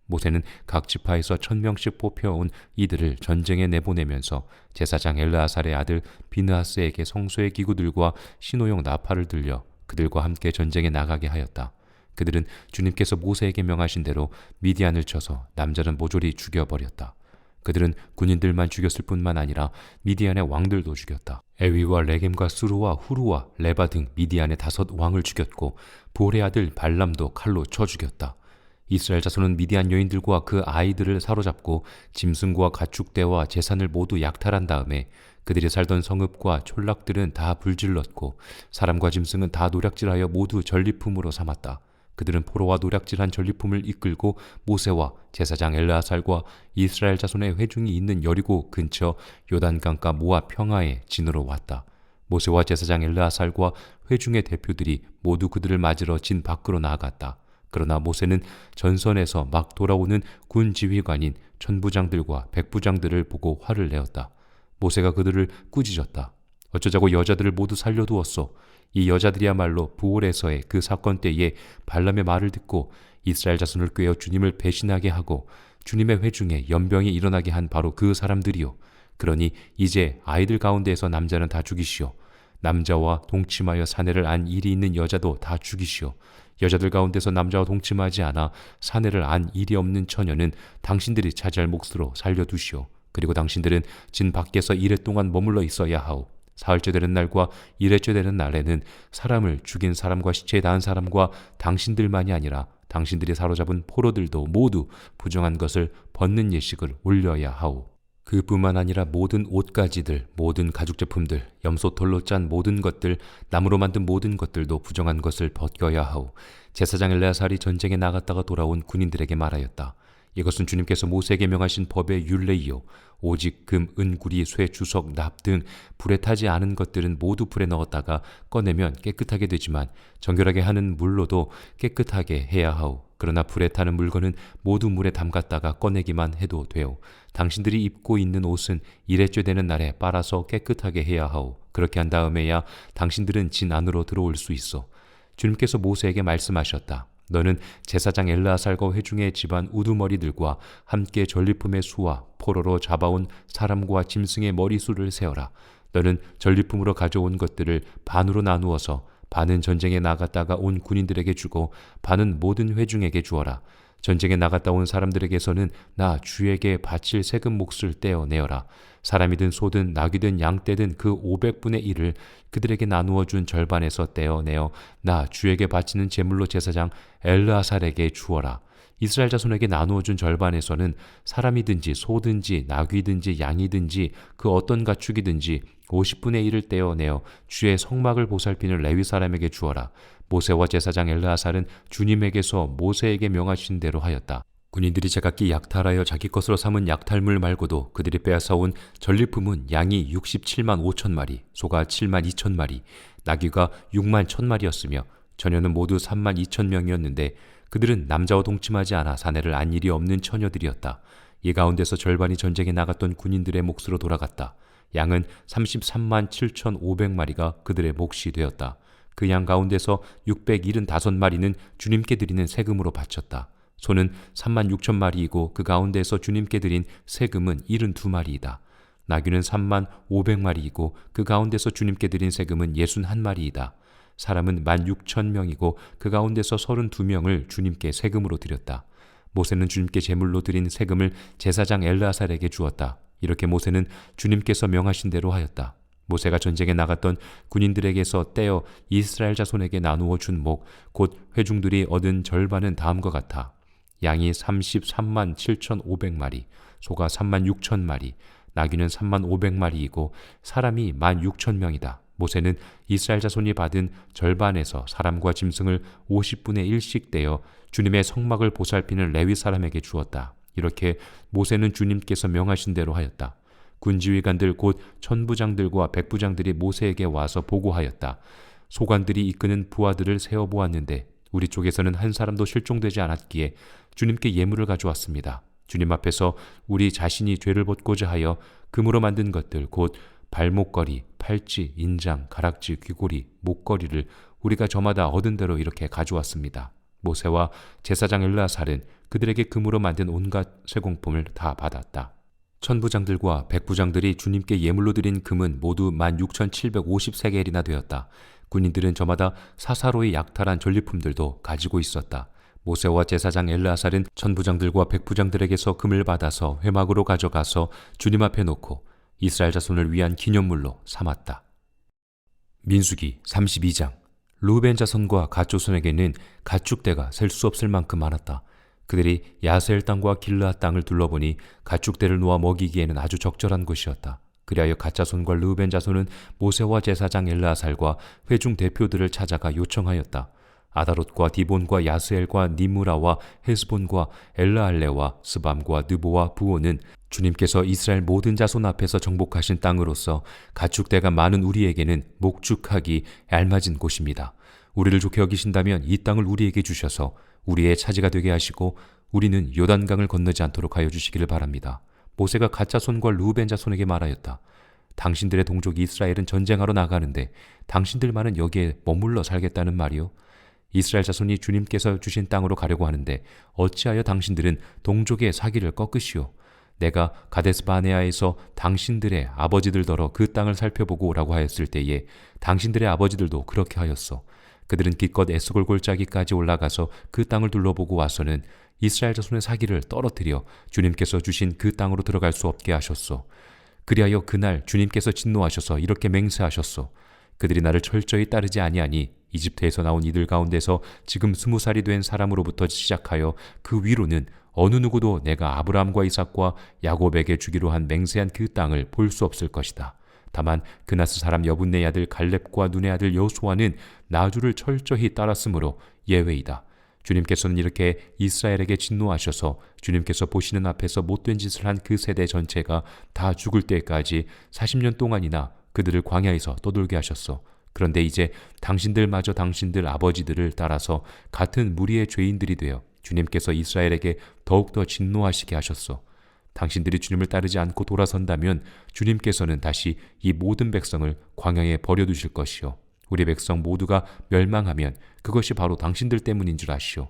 모세는 각 지파에서 1000명씩 뽑혀온 이들을 전쟁에 내보내면서 제사장 엘르아살의 아들 비느하스에게 성소의 기구들과 신호용 나팔을 들려 그들과 함께 전쟁에 나가게 하였다. 그들은 주님께서 모세에게 명하신 대로 미디안을 쳐서 남자는 모조리 죽여버렸다. 그들은 군인들만 죽였을 뿐만 아니라 미디안의 왕들도 죽였다. 에위와 레겜과 수루와 후루와 레바 등 미디안의 5 왕을 죽였고 볼의 아들 발람도 칼로 쳐 죽였다. 이스라엘 자손은 미디안 여인들과 그 아이들을 사로잡고 짐승과 가축대와 재산을 모두 약탈한 다음에 그들이 살던 성읍과 촌락들은 다 불질렀고 사람과 짐승은 다 노략질하여 모두 전리품으로 삼았다. 그들은 포로와 노략질한 전리품을 이끌고 모세와 제사장 엘르아살과 이스라엘 자손의 회중이 있는 여리고 근처 요단강가 모압 평화의 진으로 왔다. 모세와 제사장 엘르아살과 회중의 대표들이 모두 그들을 맞으러 진 밖으로 나아갔다. 그러나 모세는 전선에서 막 돌아오는 군 지휘관인 천부장들과 백부장들을 보고 화를 내었다. 모세가 그들을 꾸짖었다. 어쩌자고 여자들을 모두 살려두었소. 이 여자들이야말로 부올에서의 그 사건 때에 발람의 말을 듣고 이스라엘 자손을 꾀어 주님을 배신하게 하고 주님의 회중에 연병이 일어나게 한 바로 그 사람들이요. 그러니 이제 아이들 가운데에서 남자는 다 죽이시오. 남자와 동침하여 사내를 안 일이 있는 여자도 다 죽이시오. 여자들 가운데서 남자와 동침하지 않아 사내를 안 일이 없는 처녀는 당신들이 차지할 몫으로 살려두시오. 그리고 당신들은 진 밖에서 이래 동안 머물러 있어야 하오. 사흘째 되는 날과 일회째 되는 날에는 사람을 죽인 사람과 시체에 닿은 사람과 당신들만이 아니라 당신들이 사로잡은 포로들도 모두 부정한 것을 벗는 예식을 올려야 하오. 그뿐만 아니라 모든 옷가지들, 모든 가죽제품들, 염소털로 짠 모든 것들, 나무로 만든 모든 것들도 부정한 것을 벗겨야 하오. 제사장 엘레아살이 전쟁에 나갔다가 돌아온 군인들에게 말하였다. 이것은 주님께서 모세에게 명하신 법의 율례이요 오직 금, 은, 구리, 쇠, 주석, 납 등 불에 타지 않은 것들은 모두 불에 넣었다가 꺼내면 깨끗하게 되지만 정결하게 하는 물로도 깨끗하게 해야 하오. 그러나 불에 타는 물건은 모두 물에 담갔다가 꺼내기만 해도 되오. 당신들이 입고 있는 옷은 일회죄 되는 날에 빨아서 깨끗하게 해야 하오. 그렇게 한 다음에야 당신들은 진 안으로 들어올 수 있어. 주님께서 모세에게 말씀하셨다. 너는 제사장 엘르아살과 회중의 집안 우두머리들과 함께 전리품의 수와 포로로 잡아온 사람과 짐승의 머리수를 세어라. 너는 전리품으로 가져온 것들을 반으로 나누어서 반은 전쟁에 나갔다가 온 군인들에게 주고 반은 모든 회중에게 주어라. 전쟁에 나갔다 온 사람들에게서는 나 주에게 바칠 세금 몫을 떼어내어라. 사람이든 소든 낙이든 양떼든 그 500분의 1을 그들에게 나누어 준 절반에서 떼어내어 나 주에게 바치는 제물로 제사장 엘르아살에게 주어라. 이스라엘 자손에게 나누어 준 절반에서는 사람이든지 소든지 나귀든지 양이든지 그 어떤 가축이든지 50분의 1을 떼어내어 주의 성막을 보살피는 레위 사람에게 주어라. 모세와 제사장 엘르아살은 주님에게서 모세에게 명하신 대로 하였다. 군인들이 제각기 약탈하여 자기 것으로 삼은 약탈물 말고도 그들이 빼앗아온 전리품은 양이 67만 5천 마리, 소가 7만 2천 마리, 나귀가 6만 1천 마리였으며 처녀는 모두 3만 2천 명이었는데 그들은 남자와 동침하지 않아 사내를 안 일이 없는 처녀들이었다. 이 가운데서 절반이 전쟁에 나갔던 군인들의 몫으로 돌아갔다. 양은 33만 7,500마리가 그들의 몫이 되었다. 그 양 가운데서 675마리는 주님께 드리는 세금으로 바쳤다. 소는 3만 6천 마리이고 그 가운데서 주님께 드린 세금은 72마리이다. 나귀는 3만 500마리이고 그 가운데서 주님께 드린 세금은 61마리이다. 사람은 16,000명이고 그 가운데서 32명을 주님께 세금으로 드렸다. 모세는 주님께 제물로 드린 세금을 제사장 엘르아살에게 주었다. 이렇게 모세는 주님께서 명하신 대로 하였다. 모세가 전쟁에 나갔던 군인들에게서 떼어 이스라엘 자손에게 나누어 준 목, 곧 회중들이 얻은 절반은 다음과 같아. 양이 33만 7,500마리, 소가 3만 6천 마리, 나귀는 3만 500마리이고 사람이 1만 6천 명이다. 모세는 이스라엘 자손이 받은 절반에서 사람과 짐승을 50분의 1씩 떼어 주님의 성막을 보살피는 레위 사람에게 주었다. 이렇게 모세는 주님께서 명하신 대로 하였다. 군지휘관들 곧 천부장들과 백부장들이 모세에게 와서 보고하였다. 소관들이 이끄는 부하들을 세어보았는데 우리 쪽에서는 한 사람도 실종되지 않았기에 주님께 예물을 가져왔습니다. 주님 앞에서 우리 자신이 죄를 벗고자 하여 금으로 만든 것들 곧 발목걸이, 팔찌, 인장, 가락지, 귀고리, 목걸이를 우리가 저마다 얻은 대로 이렇게 가져왔습니다. 모세와 제사장 엘르아살은 그들에게 금으로 만든 온갖 쇠공품을 다 받았다. 천부장들과 백부장들이 주님께 예물로 드린 금은 모두 16,750세겔이나 되었다. 군인들은 저마다 사사로이 약탈한 전리품들도 가지고 있었다. 모세와 제사장 엘르아살은 천부장들과 백부장들에게서 금을 받아서 회막으로 가져가서 주님 앞에 놓고 이스라엘 자손을 위한 기념물로 삼았다. 민수기 32장. 르우벤 자손과 갓 조손에게는 가축대가 셀 수 없을 만큼 많았다. 그들이 야셀 땅과 길르앗 땅을 둘러보니 가축대를 놓아 먹이기에는 아주 적절한 곳이었다. 그리하여 갓 자손과 르우벤 자손은 모세와 제사장 엘르아살과 회중 대표들을 찾아가 요청하였다. 아다롯과 디본과 야스엘과 니무라와 헤스본과 엘라알레와 스밤과 느보와 부오는 주님께서 이스라엘 모든 자손 앞에서 정복하신 땅으로서 가축대가 많은 우리에게는 목축하기 알맞은 곳입니다. 우리를 좋게 여기신다면 이 땅을 우리에게 주셔서 우리의 차지가 되게 하시고 우리는 요단강을 건너지 않도록 하여 주시기를 바랍니다. 모세가 갓 자손과 르우벤 자손에게 말하였다. 당신들의 동족 이스라엘은 전쟁하러 나가는데 당신들만은 여기에 머물러 살겠다는 말이요. 이스라엘 자손이 주님께서 주신 땅으로 가려고 하는데 어찌하여 당신들은 동족의 사기를 꺾으시오. 내가 가데스 바네아에서 당신들의 아버지들더러 그 땅을 살펴보고 오라고 하였을 때에 당신들의 아버지들도 그렇게 하였소. 그들은 기껏 에스골 골짜기까지 올라가서 그 땅을 둘러보고 와서는 이스라엘 자손의 사기를 떨어뜨려 주님께서 주신 그 땅으로 들어갈 수 없게 하셨소. 그리하여 그날 주님께서 진노하셔서 이렇게 맹세하셨소. 그들이 나를 철저히 따르지 아니하니 이집트에서 나온 이들 가운데서 지금 20살이 된 사람으로부터 시작하여 그 위로는 어느 누구도 내가 아브라함과 이삭과 야곱에게 주기로 한 맹세한 그 땅을 볼 수 없을 것이다. 다만 그나스 사람 여분네 아들 갈렙과 눈의 아들 여수아는 나주를 철저히 따랐으므로 예외이다. 주님께서는 이렇게 이스라엘에게 진노하셔서 주님께서 보시는 앞에서 못된 짓을 한 그 세대 전체가 다 죽을 때까지 40년 동안이나 그들을 광야에서 떠돌게 하셨어. 그런데 이제 당신들마저 당신들 아버지들을 따라서 같은 무리의 죄인들이 되어 주님께서 이스라엘에게 더욱더 진노하시게 하셨어. 당신들이 주님을 따르지 않고 돌아선다면 주님께서는 다시 이 모든 백성을 광야에 버려두실 것이요. 우리 백성 모두가 멸망하면 그것이 바로 당신들 때문인 줄 아시오.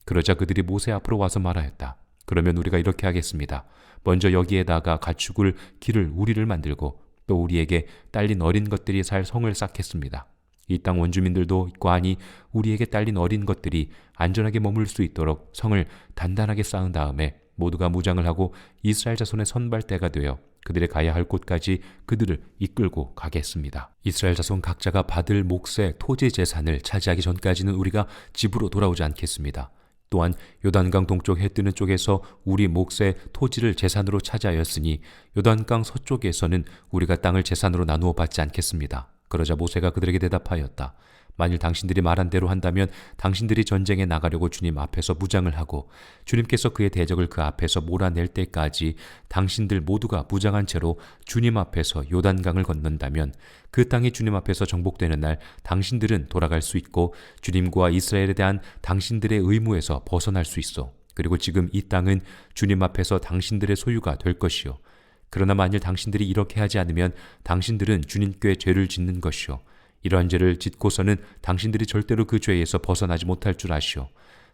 그러자 그들이 모세 앞으로 와서 말하였다. 그러면 우리가 이렇게 하겠습니다. 먼저 여기에다가 가축을 기를 우리를 만들고 또 우리에게 딸린 어린 것들이 살 성을 쌓겠습니다. 이 땅 원주민들도 관이 우리에게 딸린 어린 것들이 안전하게 머물 수 있도록 성을 단단하게 쌓은 다음에 모두가 무장을 하고 이스라엘 자손의 선발대가 되어 그들의 가야 할 곳까지 그들을 이끌고 가겠습니다. 이스라엘 자손 각자가 받을 몫의 토지 재산을 차지하기 전까지는 우리가 집으로 돌아오지 않겠습니다. 또한 요단강 동쪽 해 뜨는 쪽에서 우리 몫의 토지를 재산으로 차지하였으니 요단강 서쪽에서는 우리가 땅을 재산으로 나누어 받지 않겠습니다. 그러자 모세가 그들에게 대답하였다. 만일 당신들이 말한 대로 한다면 당신들이 전쟁에 나가려고 주님 앞에서 무장을 하고 주님께서 그의 대적을 그 앞에서 몰아낼 때까지 당신들 모두가 무장한 채로 주님 앞에서 요단강을 건넌다면 그 땅이 주님 앞에서 정복되는 날 당신들은 돌아갈 수 있고 주님과 이스라엘에 대한 당신들의 의무에서 벗어날 수 있어. 그리고 지금 이 땅은 주님 앞에서 당신들의 소유가 될 것이요. 그러나 만일 당신들이 이렇게 하지 않으면 당신들은 주님께 죄를 짓는 것이요. 이러한 죄를 짓고서는 당신들이 절대로 그 죄에서 벗어나지 못할 줄 아시오.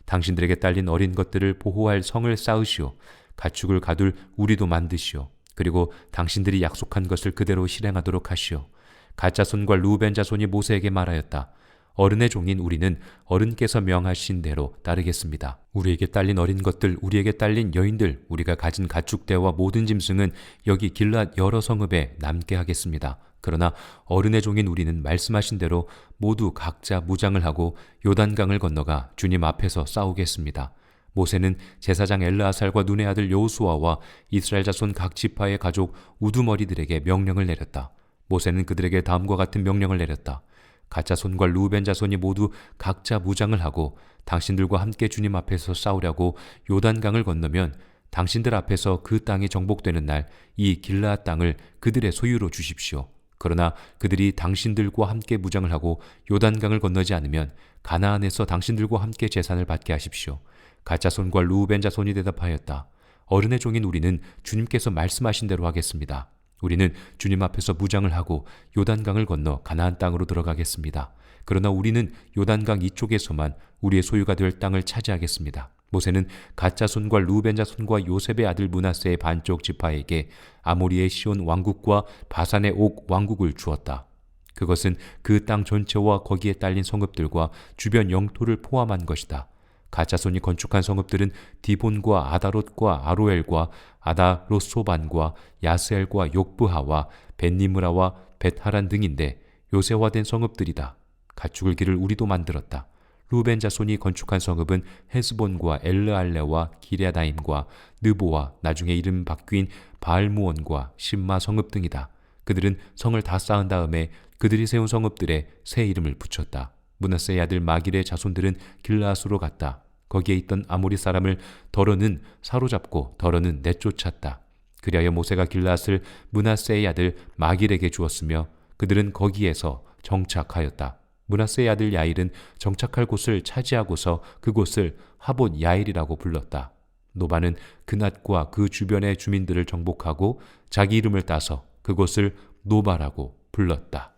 당신들에게 딸린 어린 것들을 보호할 성을 쌓으시오. 가축을 가둘 우리도 만드시오. 그리고 당신들이 약속한 것을 그대로 실행하도록 하시오. 갓 자손과 루벤 자손이 모세에게 말하였다. 어른의 종인 우리는 어른께서 명하신 대로 따르겠습니다. 우리에게 딸린 어린 것들, 우리에게 딸린 여인들, 우리가 가진 가축대와 모든 짐승은 여기 길앗 여러 성읍에 남게 하겠습니다. 그러나 어른의 종인 우리는 말씀하신 대로 모두 각자 무장을 하고 요단강을 건너가 주님 앞에서 싸우겠습니다. 모세는 제사장 엘르아살과 눈의 아들 여호수아와 이스라엘 자손 각 지파의 가족 우두머리들에게 명령을 내렸다. 모세는 그들에게 다음과 같은 명령을 내렸다. 갓 자손과 루벤 자손이 모두 각자 무장을 하고 당신들과 함께 주님 앞에서 싸우려고 요단강을 건너면 당신들 앞에서 그 땅이 정복되는 날 이 길르앗 땅을 그들의 소유로 주십시오. 그러나 그들이 당신들과 함께 무장을 하고 요단강을 건너지 않으면 가나안에서 당신들과 함께 재산을 받게 하십시오. 갓 자손과 루벤 자손이 대답하였다. 어른의 종인 우리는 주님께서 말씀하신 대로 하겠습니다. 우리는 주님 앞에서 무장을 하고 요단강을 건너 가나안 땅으로 들어가겠습니다. 그러나 우리는 요단강 이쪽에서만 우리의 소유가 될 땅을 차지하겠습니다. 모세는 갓 자손과 루벤 자손과 요셉의 아들 므낫세의 반쪽 지파에게 아모리의 시온 왕국과 바산의 옥 왕국을 주었다. 그것은 그 땅 전체와 거기에 딸린 성읍들과 주변 영토를 포함한 것이다. 갓 자손이 건축한 성읍들은 디본과 아다롯과 아로엘과 아다롯소반과 야스엘과 욕브하와 벳니므라와 벳하란 등인데 요새화된 성읍들이다. 가축을 기를 우리도 만들었다. 루벤 자손이 건축한 성읍은 헤스본과 엘르알레와 기랴다임과 느보와 나중에 이름 바뀐 바알무온과 심마 성읍 등이다. 그들은 성을 다 쌓은 다음에 그들이 세운 성읍들에 새 이름을 붙였다. 므낫세의 아들 마길의 자손들은 길르앗으로 갔다. 거기에 있던 아모리 사람을 더러는 사로잡고 더러는 내쫓았다. 그리하여 모세가 길르앗을 므낫세의 아들 마길에게 주었으며 그들은 거기에서 정착하였다. 므낫세의 아들 야일은 정착할 곳을 차지하고서 그곳을 하봇 야일이라고 불렀다. 노바는 그낫과 그 주변의 주민들을 정복하고 자기 이름을 따서 그곳을 노바라고 불렀다.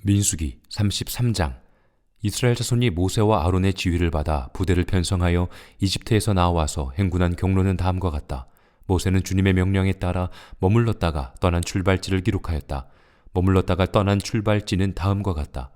민수기 33장. 이스라엘 자손이 모세와 아론의 지휘를 받아 부대를 편성하여 이집트에서 나와서 행군한 경로는 다음과 같다. 모세는 주님의 명령에 따라 머물렀다가 떠난 출발지를 기록하였다. 머물렀다가 떠난 출발지는 다음과 같다.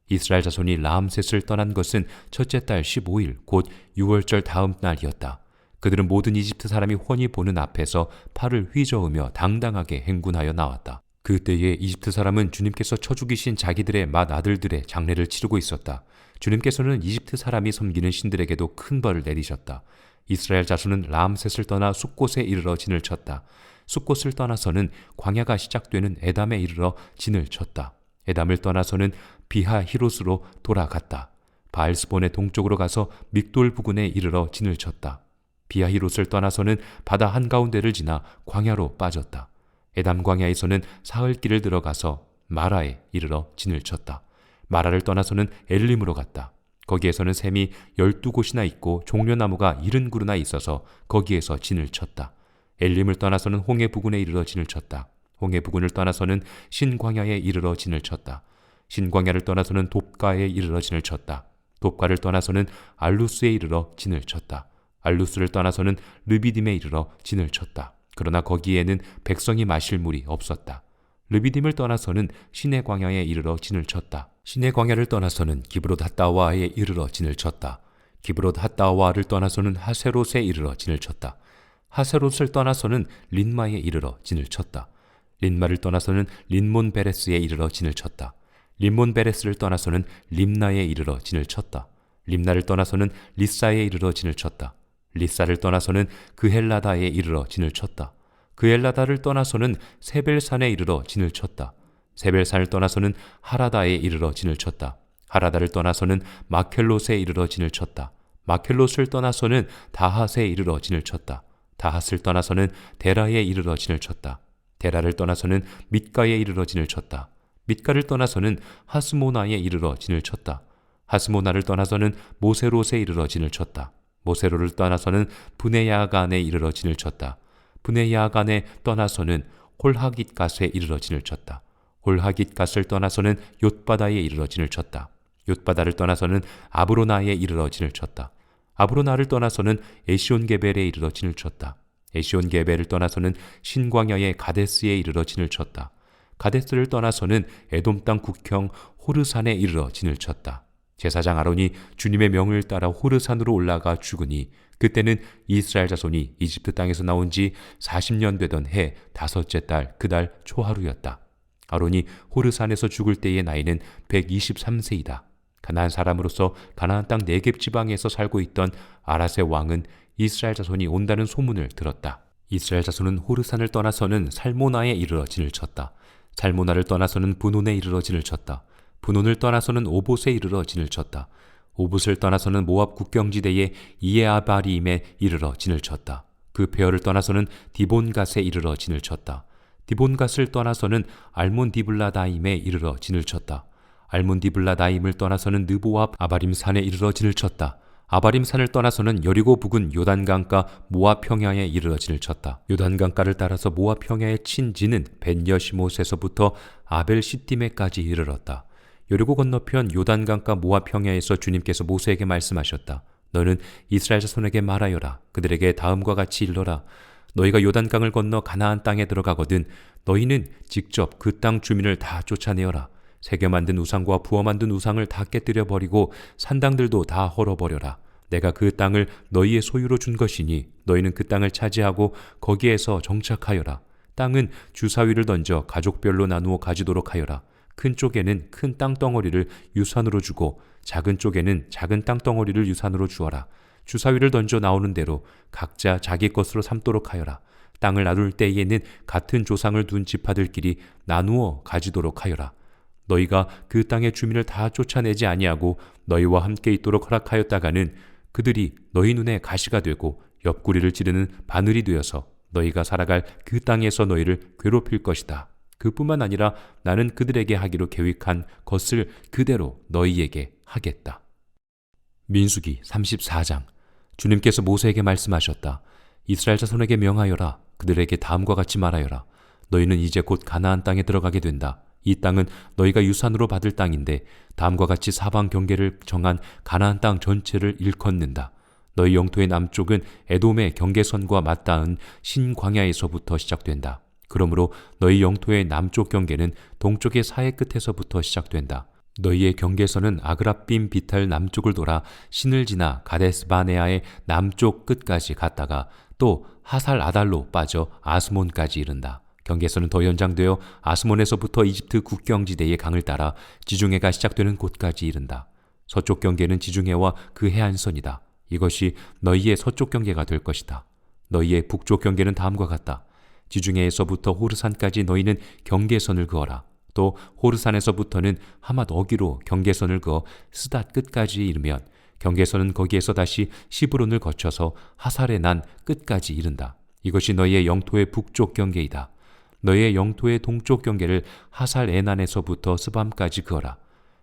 이스라엘 자손이 라암셋을 떠난 것은 첫째 달 15일 곧 6월절 다음 날이었다. 그들은 모든 이집트 사람이 훤히 보는 앞에서 팔을 휘저으며 당당하게 행군하여 나왔다. 그때에 이집트 사람은 주님께서 쳐 죽이신 자기들의 맏아들들의 장례를 치르고 있었다. 주님께서는 이집트 사람이 섬기는 신들에게도 큰 벌을 내리셨다. 이스라엘 자손은 라암셋을 떠나 숫곳에 이르러 진을 쳤다. 숫곳을 떠나서는 광야가 시작되는 에담에 이르러 진을 쳤다. 에담을 떠나서는 비하 히롯으로 돌아갔다. 바알스본의 동쪽으로 가서 믹돌 부근에 이르러 진을 쳤다. 비아히롯을 떠나서는 바다 한가운데를 지나 광야로 빠졌다. 에담 광야에서는 사흘 길을 들어가서 마라에 이르러 진을 쳤다. 마라를 떠나서는 엘림으로 갔다. 거기에서는 샘이 12곳이나 있고 종려나무가 70그루나 있어서 거기에서 진을 쳤다. 엘림을 떠나서는 홍해 부근에 이르러 진을 쳤다. 홍해 부근을 떠나서는 신광야에 이르러 진을 쳤다. 신광야를 떠나서는 돕가에 이르러 진을 쳤다. 돕가를 떠나서는 알루스에 이르러 진을 쳤다. 알루스를 떠나서는 르비딤에 이르러 진을 쳤다. 그러나 거기에는 백성이 마실 물이 없었다. 르비딤을 떠나서는 시내 광야에 이르러 진을 쳤다. 시내 광야를 떠나서는 기브롯 핫다와에 이르러 진을 쳤다. 기브롯 핫다와를 떠나서는 하세롯에 이르러 진을 쳤다. 하세롯을 떠나서는 린마에 이르러 진을 쳤다. 린마를 떠나서는 린몬 베레스에 이르러 진을 쳤다. 린몬 베레스를 떠나서는 림나에 이르러 진을 쳤다. 림나를 떠나서는 리사에 이르러 진을 쳤다. 리사를 떠나서는 그헬라다에 이르러 진을 쳤다. 그헬라다를 떠나서는 세벨산에 이르러 진을 쳤다. 세벨산을 떠나서는 하라다에 이르러 진을 쳤다. 하라다를 떠나서는 마켈롯에 이르러 진을 쳤다. 마켈롯을 떠나서는 다핫에 이르러 진을 쳤다. 다핫을 떠나서는 데라에 이르러 진을 쳤다. 데라를 떠나서는 밑가에 이르러 진을 쳤다. 밑가를 떠나서는 하스모나에 이르러 진을 쳤다. 하스모나를 떠나서는 모세롯에 이르러 진을 쳤다. 모세롯을 떠나서는 브네야간에 이르러 진을 쳤다. 브네야간에 떠나서는 홀하깃갓에 이르러 진을 쳤다. 홀하깃갓을 떠나서는 욤바다에 이르러 진을 쳤다. 욤바다를 떠나서는 아브로나에 이르러 진을 쳤다. 아브로나를 떠나서는 에시온게벨에 이르러 진을 쳤다. 에시온게벨을 떠나서는 신광야의 가데스에 이르러 진을 쳤다. 가데스를 떠나서는 에돔 땅 국형 호르산에 이르러 진을 쳤다. 제사장 아론이 주님의 명을 따라 호르산으로 올라가 죽으니 그때는 이스라엘 자손이 이집트 땅에서 나온 지 40년 되던 해 5째 달 그달 초하루였다. 아론이 호르산에서 죽을 때의 나이는 123세이다. 가나안 사람으로서 가나안 땅 네겝 지방에서 살고 있던 아랏의 왕은 이스라엘 자손이 온다는 소문을 들었다. 이스라엘 자손은 호르산을 떠나서는 살모나에 이르러 진을 쳤다. 살모나를 떠나서는 분온에 이르러 진을 쳤다. 분온을 떠나서는 오봇에 이르러 진을 쳤다. 오봇을 떠나서는 모압 국경지대의 이에아바림에 이르러 진을 쳤다. 그 폐허를 떠나서는 디본갓에 이르러 진을 쳤다. 디본갓을 떠나서는 알몬디블라다임에 이르러 진을 쳤다. 알몬디블라다임을 떠나서는 느보압 아바림산에 이르러 진을 쳤다. 아바림산을 떠나서는 여리고 부근 요단강가 모압 평야에 이르러 진을 쳤다. 요단강가를 따라서 모압 평야에 친 진은 벤여시못에서부터 아벨시띠메까지 이르렀다. 여리고 건너편 요단강가 모압 평야에서 주님께서 모세에게 말씀하셨다. 너는 이스라엘 자손에게 말하여라. 그들에게 다음과 같이 일러라. 너희가 요단강을 건너 가나안 땅에 들어가거든 너희는 직접 그 땅 주민을 다 쫓아내어라. 새겨 만든 우상과 부어 만든 우상을 다 깨뜨려 버리고 산당들도 다 헐어버려라. 내가 그 땅을 너희의 소유로 준 것이니 너희는 그 땅을 차지하고 거기에서 정착하여라. 땅은 주사위를 던져 가족별로 나누어 가지도록 하여라. 큰 쪽에는 큰 땅덩어리를 유산으로 주고 작은 쪽에는 작은 땅덩어리를 유산으로 주어라. 주사위를 던져 나오는 대로 각자 자기 것으로 삼도록 하여라. 땅을 나눌 때에는 같은 조상을 둔 지파들끼리 나누어 가지도록 하여라. 너희가 그 땅의 주민을 다 쫓아내지 아니하고 너희와 함께 있도록 허락하였다가는 그들이 너희 눈에 가시가 되고 옆구리를 찌르는 바늘이 되어서 너희가 살아갈 그 땅에서 너희를 괴롭힐 것이다. 그뿐만 아니라 나는 그들에게 하기로 계획한 것을 그대로 너희에게 하겠다. 민수기 34장. 주님께서 모세에게 말씀하셨다. 이스라엘 자손에게 명하여라. 그들에게 다음과 같이 말하여라. 너희는 이제 곧 가나안 땅에 들어가게 된다. 이 땅은 너희가 유산으로 받을 땅인데 다음과 같이 사방 경계를 정한 가나안 땅 전체를 일컫는다. 너희 영토의 남쪽은 에돔의 경계선과 맞닿은 신광야에서부터 시작된다. 그러므로 너희 영토의 남쪽 경계는 동쪽의 사해 끝에서부터 시작된다. 너희의 경계선은 아그라빔 비탈 남쪽을 돌아 신을 지나 가데스 바네아의 남쪽 끝까지 갔다가 또 하살 아달로 빠져 아스몬까지 이른다. 경계선은 더 연장되어 아스몬에서부터 이집트 국경지대의 강을 따라 지중해가 시작되는 곳까지 이른다. 서쪽 경계는 지중해와 그 해안선이다. 이것이 너희의 서쪽 경계가 될 것이다. 너희의 북쪽 경계는 다음과 같다. 지중해에서부터 호르산까지 너희는 경계선을 그어라. 또 호르산에서부터는 하맛 어기로 경계선을 그어 스닷 끝까지 이르면 경계선은 거기에서 다시 시브론을 거쳐서 하살에 난 끝까지 이른다. 이것이 너희의 영토의 북쪽 경계이다. 너희의 영토의 동쪽 경계를 하살 에난에서부터 스밤까지 그어라.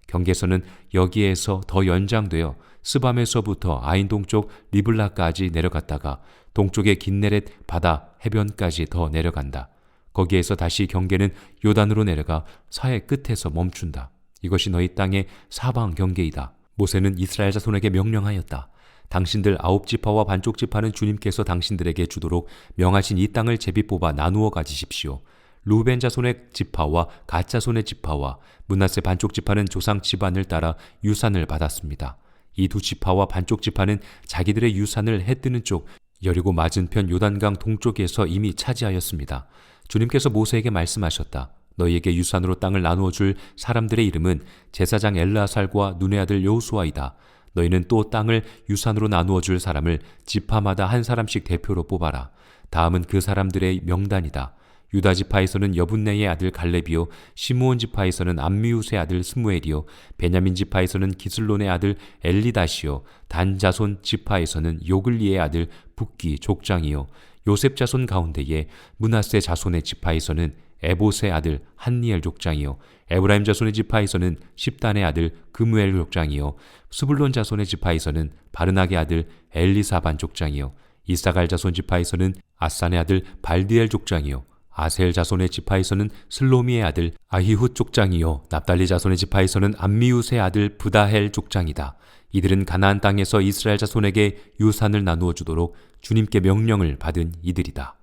경계선은 여기에서 더 연장되어 스밤에서부터 아인 동쪽 리블라까지 내려갔다가 동쪽의 긴네렛 바다 해변까지 더 내려간다. 거기에서 다시 경계는 요단으로 내려가 사해 끝에서 멈춘다. 이것이 너희 땅의 사방 경계이다. 모세는 이스라엘 자손에게 명령하였다. 당신들 9지파와 반쪽 지파는 주님께서 당신들에게 주도록 명하신 이 땅을 제비 뽑아 나누어 가지십시오. 루벤 자손의 지파와 갓 자손의 지파와 므낫세 반쪽 지파는 조상 집안을 따라 유산을 받았습니다. 이 두 지파와 반쪽 지파는 자기들의 유산을 해 뜨는 쪽 여리고 맞은편 요단강 동쪽에서 이미 차지하였습니다. 주님께서 모세에게 말씀하셨다. 너희에게 유산으로 땅을 나누어 줄 사람들의 이름은 제사장 엘르아살과 눈의 아들 여호수아이다. 너희는 또 땅을 유산으로 나누어 줄 사람을 지파마다 한 사람씩 대표로 뽑아라. 다음은 그 사람들의 명단이다. 유다 지파에서는 여분네의 아들 갈렙이요, 시므온 지파에서는 암미우스의 아들 스무엘이요, 베냐민 지파에서는 기슬론의 아들 엘리다시요, 단 자손 지파에서는 요글리의 아들 붓기 족장이요, 요셉 자손 가운데에 므낫세 자손의 지파에서는 에봇의 아들 한니엘 족장이요, 에브라임 자손의 지파에서는 십단의 아들 그무엘 족장이요, 스불론 자손의 지파에서는 바르낙의 아들 엘리사반 족장이요, 이사갈 자손 지파에서는 아산의 아들 발디엘 족장이요, 아셀 자손의 지파에서는 슬로미의 아들 아히훗 족장이요, 납달리 자손의 지파에서는 암미우스의 아들 부다헬 족장이다. 이들은 가나안 땅에서 이스라엘 자손에게 유산을 나누어 주도록 주님께 명령을 받은 이들이다.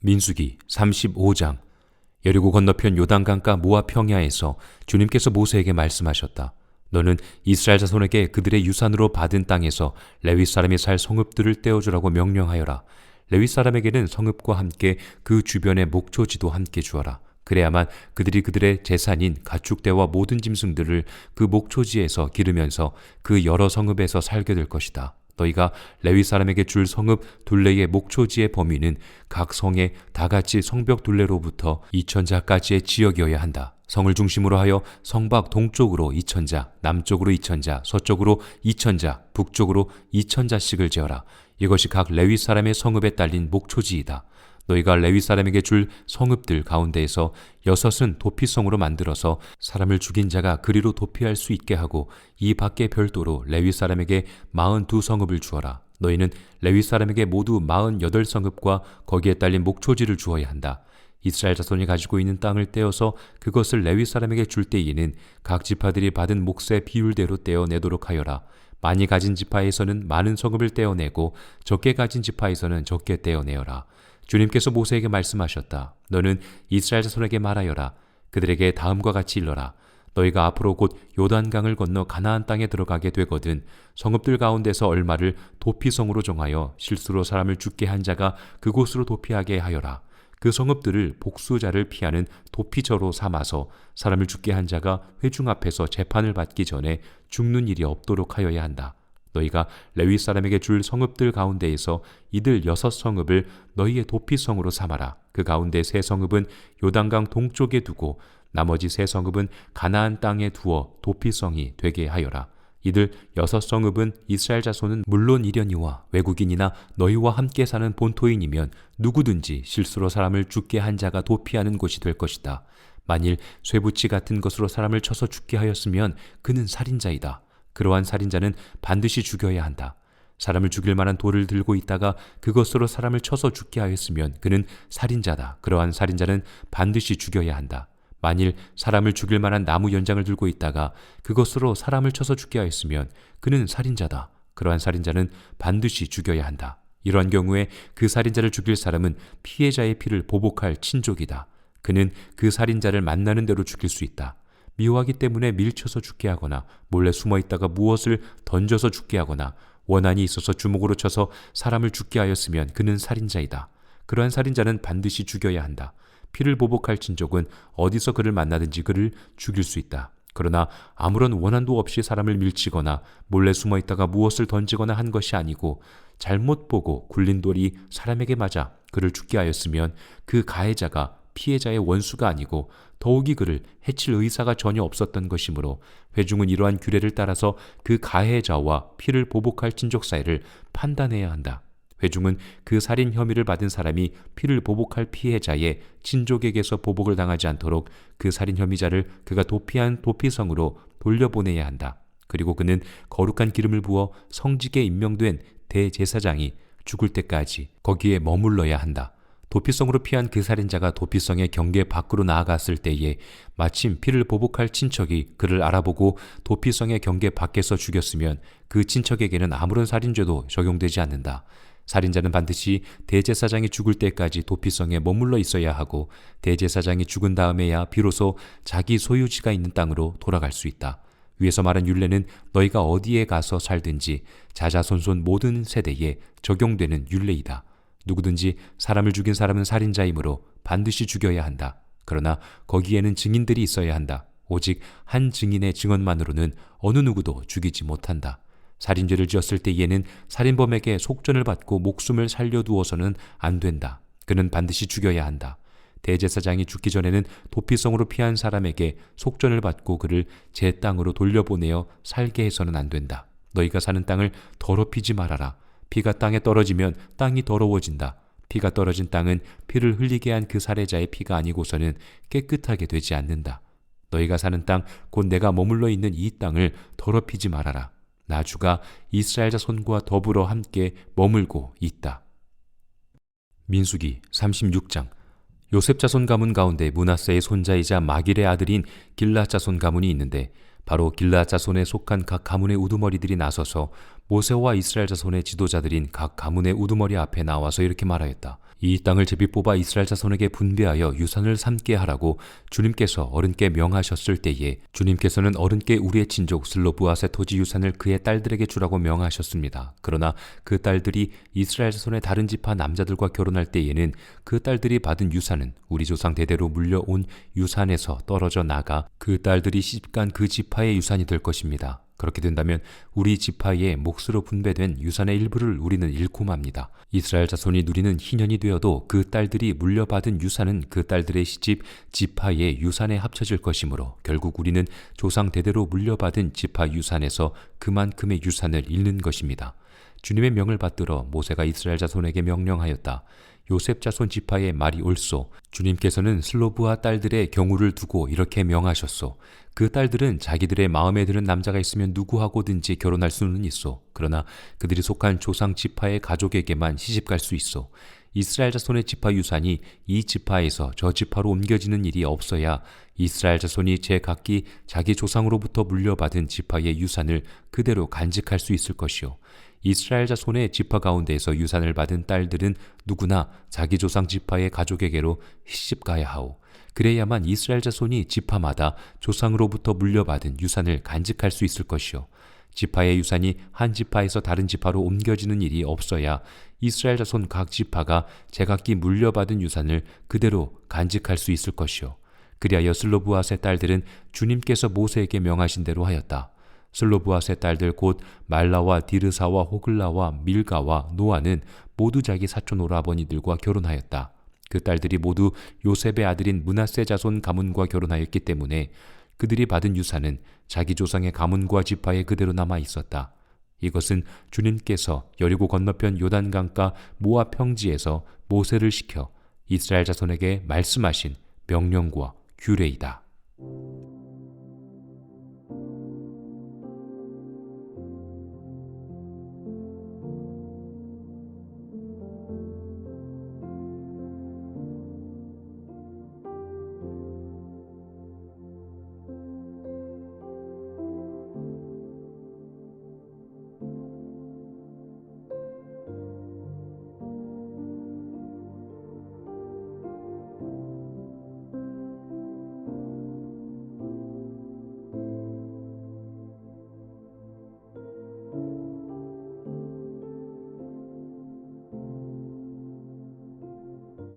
민수기 35장. 여리고 건너편 요단강가 모압 평야에서 주님께서 모세에게 말씀하셨다. 너는 이스라엘 자손에게 그들의 유산으로 받은 땅에서 레위 사람이 살 성읍들을 떼어주라고 명령하여라. 레위 사람에게는 성읍과 함께 그 주변의 목초지도 함께 주어라. 그래야만 그들이 그들의 재산인 가축대와 모든 짐승들을 그 목초지에서 기르면서 그 여러 성읍에서 살게 될 것이다. 너희가 레위 사람에게 줄 성읍 둘레의 목초지의 범위는 각 성의 다같이 성벽 둘레로부터 2천자까지의 지역이어야 한다. 성을 중심으로 하여 성밖 동쪽으로 2천자, 남쪽으로 2천자, 서쪽으로 2천자, 북쪽으로 2천자씩을 재어라. 이것이 각 레위 사람의 성읍에 딸린 목초지이다. 너희가 레위 사람에게 줄 성읍들 가운데에서 6은 도피성으로 만들어서 사람을 죽인 자가 그리로 도피할 수 있게 하고 이 밖에 별도로 레위 사람에게 42성읍을 주어라. 너희는 레위 사람에게 모두 48성읍과 거기에 딸린 목초지를 주어야 한다. 이스라엘 자손이 가지고 있는 땅을 떼어서 그것을 레위 사람에게 줄 때에는 각 지파들이 받은 몫의 비율대로 떼어내도록 하여라. 많이 가진 지파에서는 많은 성읍을 떼어내고 적게 가진 지파에서는 적게 떼어내어라. 주님께서 모세에게 말씀하셨다. 너는 이스라엘 자손에게 말하여라. 그들에게 다음과 같이 일러라. 너희가 앞으로 곧 요단강을 건너 가나안 땅에 들어가게 되거든 성읍들 가운데서 얼마를 도피성으로 정하여 실수로 사람을 죽게 한 자가 그곳으로 도피하게 하여라. 그 성읍들을 복수자를 피하는 도피처로 삼아서 사람을 죽게 한 자가 회중 앞에서 재판을 받기 전에 죽는 일이 없도록 하여야 한다. 너희가 레위 사람에게 줄 성읍들 가운데에서 이들 6성읍을 너희의 도피성으로 삼아라. 그 가운데 3성읍은 요단강 동쪽에 두고 나머지 3성읍은 가나안 땅에 두어 도피성이 되게 하여라. 이들 6성읍은 이스라엘 자손은 물론 이려니와 외국인이나 너희와 함께 사는 본토인이면 누구든지 실수로 사람을 죽게 한 자가 도피하는 곳이 될 것이다. 만일 쇠붙이 같은 것으로 사람을 쳐서 죽게 하였으면 그는 살인자이다. 그러한 살인자는 반드시 죽여야 한다. 사람을 죽일 만한 돌을 들고 있다가 그것으로 사람을 쳐서 죽게 하였으면 그는 살인자다. 그러한 살인자는 반드시 죽여야 한다. 만일 사람을 죽일 만한 나무 연장을 들고 있다가 그것으로 사람을 쳐서 죽게 하였으면 그는 살인자다. 그러한 살인자는 반드시 죽여야 한다. 이러한 경우에 그 살인자를 죽일 사람은 피해자의 피를 보복할 친족이다. 그는 그 살인자를 만나는 대로 죽일 수 있다. 미워하기 때문에 밀쳐서 죽게 하거나 몰래 숨어 있다가 무엇을 던져서 죽게 하거나 원한이 있어서 주먹으로 쳐서 사람을 죽게 하였으면 그는 살인자이다. 그러한 살인자는 반드시 죽여야 한다. 피를 보복할 친족은 어디서 그를 만나든지 그를 죽일 수 있다. 그러나 아무런 원한도 없이 사람을 밀치거나 몰래 숨어 있다가 무엇을 던지거나 한 것이 아니고 잘못 보고 굴린 돌이 사람에게 맞아 그를 죽게 하였으면 그 가해자가 피해자의 원수가 아니고 더욱이 그를 해칠 의사가 전혀 없었던 것이므로 회중은 이러한 규례를 따라서 그 가해자와 피를 보복할 친족 사이를 판단해야 한다. 회중은 그 살인 혐의를 받은 사람이 피를 보복할 피해자의 친족에게서 보복을 당하지 않도록 그 살인 혐의자를 그가 도피한 도피성으로 돌려보내야 한다. 그리고 그는 거룩한 기름을 부어 성직에 임명된 대제사장이 죽을 때까지 거기에 머물러야 한다. 도피성으로 피한 그 살인자가 도피성의 경계 밖으로 나아갔을 때에 마침 피를 보복할 친척이 그를 알아보고 도피성의 경계 밖에서 죽였으면 그 친척에게는 아무런 살인죄도 적용되지 않는다. 살인자는 반드시 대제사장이 죽을 때까지 도피성에 머물러 있어야 하고 대제사장이 죽은 다음에야 비로소 자기 소유지가 있는 땅으로 돌아갈 수 있다. 위에서 말한 율례는 너희가 어디에 가서 살든지 자자손손 모든 세대에 적용되는 율례이다. 누구든지 사람을 죽인 사람은 살인자이므로 반드시 죽여야 한다. 그러나 거기에는 증인들이 있어야 한다. 오직 한 증인의 증언만으로는 어느 누구도 죽이지 못한다. 살인죄를 지었을 때에는 살인범에게 속전을 받고 목숨을 살려두어서는 안 된다. 그는 반드시 죽여야 한다. 대제사장이 죽기 전에는 도피성으로 피한 사람에게 속전을 받고 그를 제 땅으로 돌려보내어 살게 해서는 안 된다. 너희가 사는 땅을 더럽히지 말아라. 피가 땅에 떨어지면 땅이 더러워진다. 피가 떨어진 땅은 피를 흘리게 한 그 살해자의 피가 아니고서는 깨끗하게 되지 않는다. 너희가 사는 땅, 곧 내가 머물러 있는 이 땅을 더럽히지 말아라. 나 주가 이스라엘 자손과 더불어 함께 머물고 있다. 민수기 36장. 요셉 자손 가문 가운데 므낫세의 손자이자 마길의 아들인 길앗 자손 가문이 있는데 바로 길앗 자손에 속한 각 가문의 우두머리들이 나서서 모세와 이스라엘 자손의 지도자들인 각 가문의 우두머리 앞에 나와서 이렇게 말하였다. 이 땅을 제비 뽑아 이스라엘 자손에게 분배하여 유산을 삼게 하라고 주님께서 어른께 명하셨을 때에 주님께서는 어른께 우리의 친족 슬로브앗의 토지 유산을 그의 딸들에게 주라고 명하셨습니다. 그러나 그 딸들이 이스라엘 자손의 다른 지파 남자들과 결혼할 때에는 그 딸들이 받은 유산은 우리 조상 대대로 물려온 유산에서 떨어져 나가 그 딸들이 시집간 그 지파의 유산이 될 것입니다. 그렇게 된다면 우리 지파의 몫으로 분배된 유산의 일부를 우리는 잃고 맙니다. 이스라엘 자손이 누리는 희년이 되어도 그 딸들이 물려받은 유산은 그 딸들의 시집 지파의 유산에 합쳐질 것이므로 결국 우리는 조상 대대로 물려받은 지파 유산에서 그만큼의 유산을 잃는 것입니다. 주님의 명을 받들어 모세가 이스라엘 자손에게 명령하였다. 요셉 자손 지파의 말이 옳소. 주님께서는 슬로브와 딸들의 경우를 두고 이렇게 명하셨소. 그 딸들은 자기들의 마음에 드는 남자가 있으면 누구하고든지 결혼할 수는 있소. 그러나 그들이 속한 조상 지파의 가족에게만 시집갈 수 있소. 이스라엘 자손의 지파 유산이 이 지파에서 저 지파로 옮겨지는 일이 없어야 이스라엘 자손이 제각기 자기 조상으로부터 물려받은 지파의 유산을 그대로 간직할 수 있을 것이요. 이스라엘 자손의 지파 가운데에서 유산을 받은 딸들은 누구나 자기 조상 지파의 가족에게로 시집가야 하오. 그래야만 이스라엘 자손이 지파마다 조상으로부터 물려받은 유산을 간직할 수 있을 것이요. 지파의 유산이 한 지파에서 다른 지파로 옮겨지는 일이 없어야 이스라엘 자손 각 지파가 제각기 물려받은 유산을 그대로 간직할 수 있을 것이요. 그리하여 슬로브앗의 딸들은 주님께서 모세에게 명하신 대로 하였다. 슬로브앗의 딸들 곧 말라와 디르사와 호글라와 밀가와 노아는 모두 자기 사촌 오라버니들과 결혼하였다. 그 딸들이 모두 요셉의 아들인 므낫세 자손 가문과 결혼하였기 때문에 그들이 받은 유산은 자기 조상의 가문과 지파에 그대로 남아 있었다. 이것은 주님께서 여리고 건너편 요단강가 모압 평지에서 모세를 시켜 이스라엘 자손에게 말씀하신 명령과 규례이다.